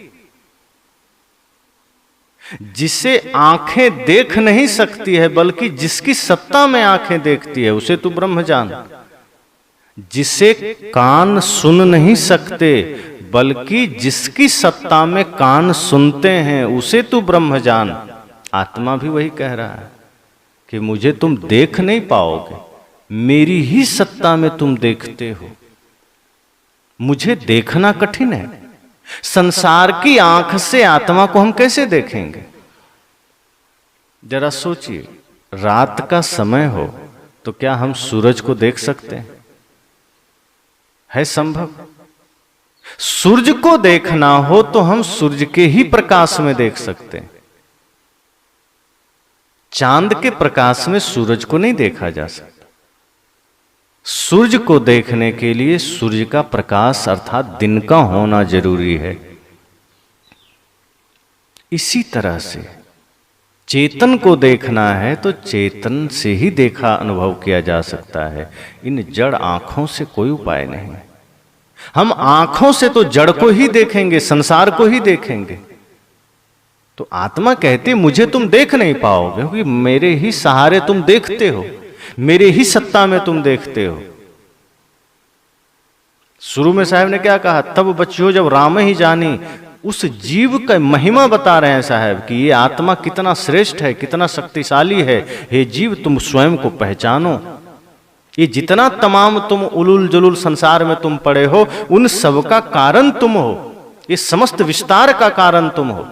Speaker 1: जिसे आंखें देख नहीं सकती है बल्कि जिसकी सत्ता में आंखें देखती है उसे तू ब्रह्म जान। जिसे कान सुन नहीं सकते बल्कि जिसकी सत्ता में कान सुनते हैं उसे तू ब्रह्म जान। आत्मा भी वही कह रहा है कि मुझे तुम देख नहीं पाओगे, मेरी ही सत्ता में तुम देखते हो। मुझे देखना कठिन है। संसार की आंख से आत्मा को हम कैसे देखेंगे? जरा सोचिए, रात का समय हो तो क्या हम सूरज को देख सकते हैं? है संभव? सूरज को देखना हो तो हम सूरज के ही प्रकाश में देख सकते हैं। चांद के प्रकाश में सूरज को नहीं देखा जा सकता। सूरज को देखने के लिए सूर्य का प्रकाश अर्थात दिन का होना जरूरी है। इसी तरह से चेतन को देखना है तो चेतन से ही देखा अनुभव किया जा सकता है। इन जड़ आंखों से कोई उपाय नहीं। हम आंखों से तो जड़ को ही देखेंगे, संसार को ही देखेंगे। तो आत्मा कहती मुझे तुम देख नहीं पाओगे, क्योंकि मेरे ही सहारे तुम देखते हो, मेरे ही सत्ता में तुम देखते हो। शुरू में साहब ने क्या कहा, तब बच्चियों जब राम ही जानी। उस जीव का महिमा बता रहे हैं साहब कि ये आत्मा कितना श्रेष्ठ है, कितना शक्तिशाली है। हे जीव, तुम स्वयं को पहचानो। ये जितना तमाम तुम उलूल जुलूल संसार में तुम पड़े हो, उन सब का कारण तुम हो। ये समस्त विस्तार का कारण तुम हो,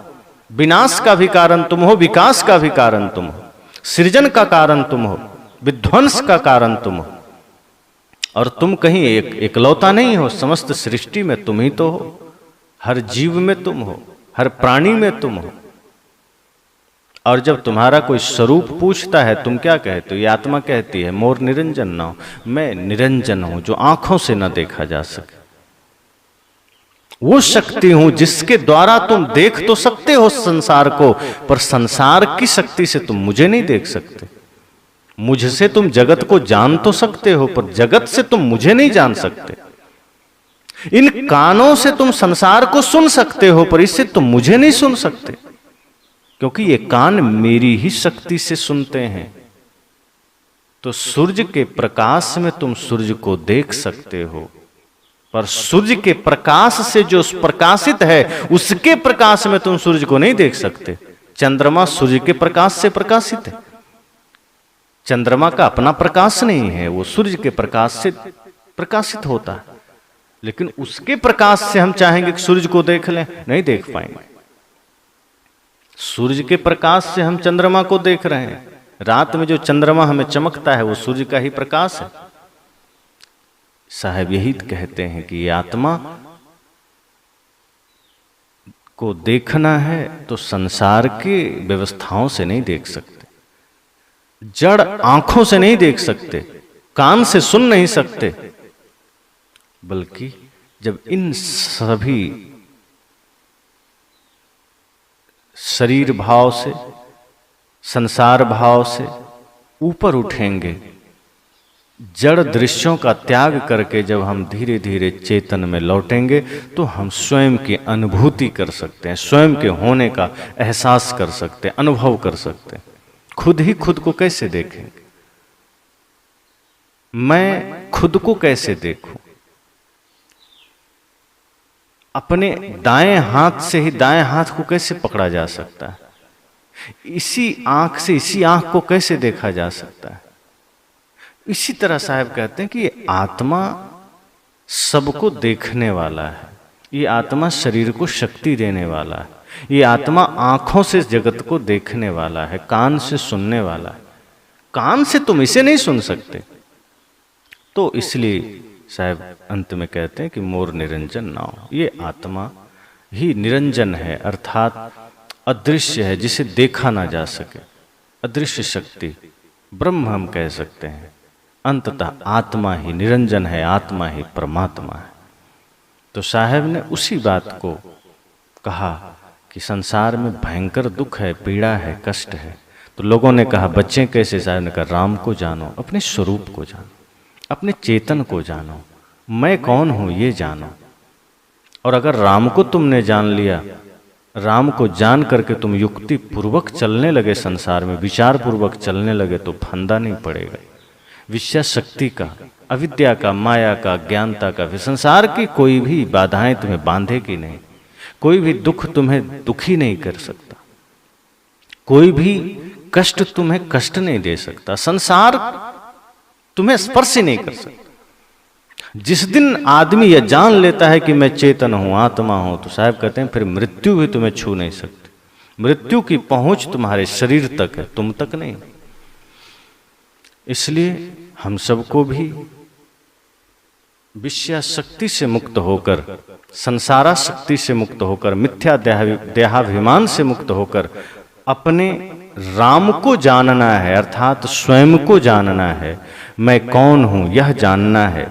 Speaker 1: विनाश का भी कारण तुम हो, विकास का भी कारण तुम हो, सृजन का कारण तुम हो, विध्वंस का कारण तुम हो। और तुम कहीं एकलौता नहीं हो, समस्त सृष्टि में तुम ही तो हो। हर जीव में तुम हो, हर प्राणी में तुम हो। और जब तुम्हारा कोई स्वरूप पूछता है, तुम क्या कहते हो? ये आत्मा कहती है मोर निरंजन न हो, मैं निरंजन हूं जो आंखों से न देखा जा सके। वो शक्ति हूं जिसके द्वारा तुम देख तो सकते हो संसार को, पर संसार की शक्ति से तुम मुझे नहीं देख सकते। मुझसे तुम जगत को जान तो सकते हो, पर जगत से तुम मुझे नहीं जान सकते। इन कानों से तुम संसार को सुन सकते हो, पर इससे तुम मुझे नहीं सुन सकते, क्योंकि ये कान मेरी ही शक्ति से सुनते हैं। तो सूर्य के प्रकाश में तुम सूर्य को देख सकते हो, पर सूर्य के प्रकाश से जो प्रकाशित है, उसके प्रकाश में तुम सूर्य को नहीं देख सकते। चंद्रमा सूर्य के प्रकाश से प्रकाशित है। चंद्रमा का अपना प्रकाश नहीं है, वो सूर्य के प्रकाश से प्रकाशित होता है। लेकिन उसके प्रकाश से हम चाहेंगे कि सूर्य को देख लें, नहीं देख पाएंगे। सूर्य के प्रकाश से हम चंद्रमा को देख रहे हैं। रात में जो चंद्रमा हमें चमकता है, वो सूर्य का ही प्रकाश है। साहब यही कहते हैं कि ये आत्मा को देखना है तो संसार के व्यवस्थाओं से नहीं देख सकते, जड़ आंखों से नहीं देख सकते, कान से सुन नहीं सकते, बल्कि जब इन सभी शरीर भाव से, संसार भाव से ऊपर उठेंगे, जड़ दृश्यों का त्याग करके जब हम धीरे धीरे चेतन में लौटेंगे, तो हम स्वयं की अनुभूति कर सकते हैं, स्वयं के होने का एहसास कर सकते हैं, अनुभव कर सकते हैं। खुद ही खुद को कैसे देखेंगे? मैं खुद को कैसे देखूं? अपने दाएं हाथ से ही दाएं हाथ को कैसे पकड़ा जा सकता है? इसी आंख से इसी आंख को कैसे देखा जा सकता है? इसी तरह साहब कहते हैं कि ये आत्मा सबको देखने वाला है, ये आत्मा शरीर को शक्ति देने वाला है, ये आत्मा आंखों से जगत को देखने वाला है, कान से सुनने वाला है। कान से तुम इसे नहीं सुन सकते। तो इसलिए साहब अंत में कहते हैं कि मोर निरंजन ना हो। ये आत्मा ही निरंजन है, अर्थात अदृश्य है, जिसे देखा ना जा सके। अदृश्य शक्ति ब्रह्म हम कह सकते हैं। अंततः आत्मा ही निरंजन है, आत्मा ही परमात्मा है। तो साहब ने उसी बात को कहा कि संसार में भयंकर दुख है, पीड़ा है, कष्ट है। तो लोगों ने कहा बच्चे कैसे? साहब ने कहा राम को जानो, अपने स्वरूप को जानो, अपने चेतन को जानो, मैं कौन हूं ये जानो। और अगर राम को तुमने जान लिया, राम को जान करके तुम युक्ति पूर्वक चलने लगे, संसार में विचार पूर्वक चलने लगे, तो फंदा नहीं पड़ेगा विषय शक्ति का, अविद्या का, माया का, ज्ञानता का। संसार की कोई भी बाधाएं तुम्हें बांधेगी नहीं, कोई भी दुख तुम्हें दुखी नहीं कर सकता, कोई भी कष्ट तुम्हें कष्ट नहीं दे सकता, संसार तुम्हें स्पर्श ही नहीं कर सकता। जिस दिन आदमी यह जान लेता है कि मैं चेतन हूं, आत्मा हूं, तो साहब कहते हैं फिर मृत्यु भी तुम्हें छू नहीं सकती। मृत्यु की पहुंच तुम्हारे शरीर तक है, तुम तक नहीं। इसलिए हम सबको भी विषय शक्ति से मुक्त होकर, संसारा शक्ति से मुक्त होकर, मिथ्या देहाभिमान से मुक्त होकर अपने राम को जानना है, अर्थात स्वयं को जानना है। मैं कौन हूं यह जानना है,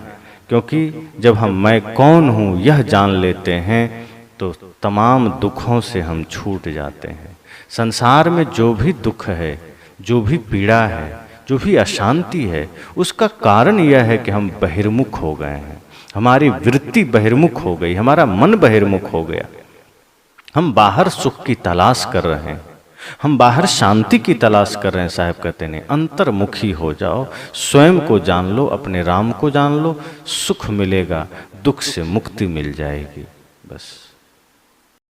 Speaker 1: क्योंकि जब हम मैं कौन हूं यह जान लेते हैं, तो तमाम दुखों से हम छूट जाते हैं। संसार में जो भी दुख है, जो भी पीड़ा है, जो भी अशांति है, उसका कारण यह है कि हम बहिर्मुख हो गए हैं। हमारी वृत्ति बहिर्मुख हो गई, हमारा मन बहिर्मुख हो गया। हम बाहर सुख की तलाश कर रहे हैं, हम बाहर शांति की तलाश कर रहे हैं। साहब कहते हैं अंतर्मुखी हो जाओ, स्वयं को जान लो, अपने राम को जान लो, सुख मिलेगा, दुख से मुक्ति मिल जाएगी। बस।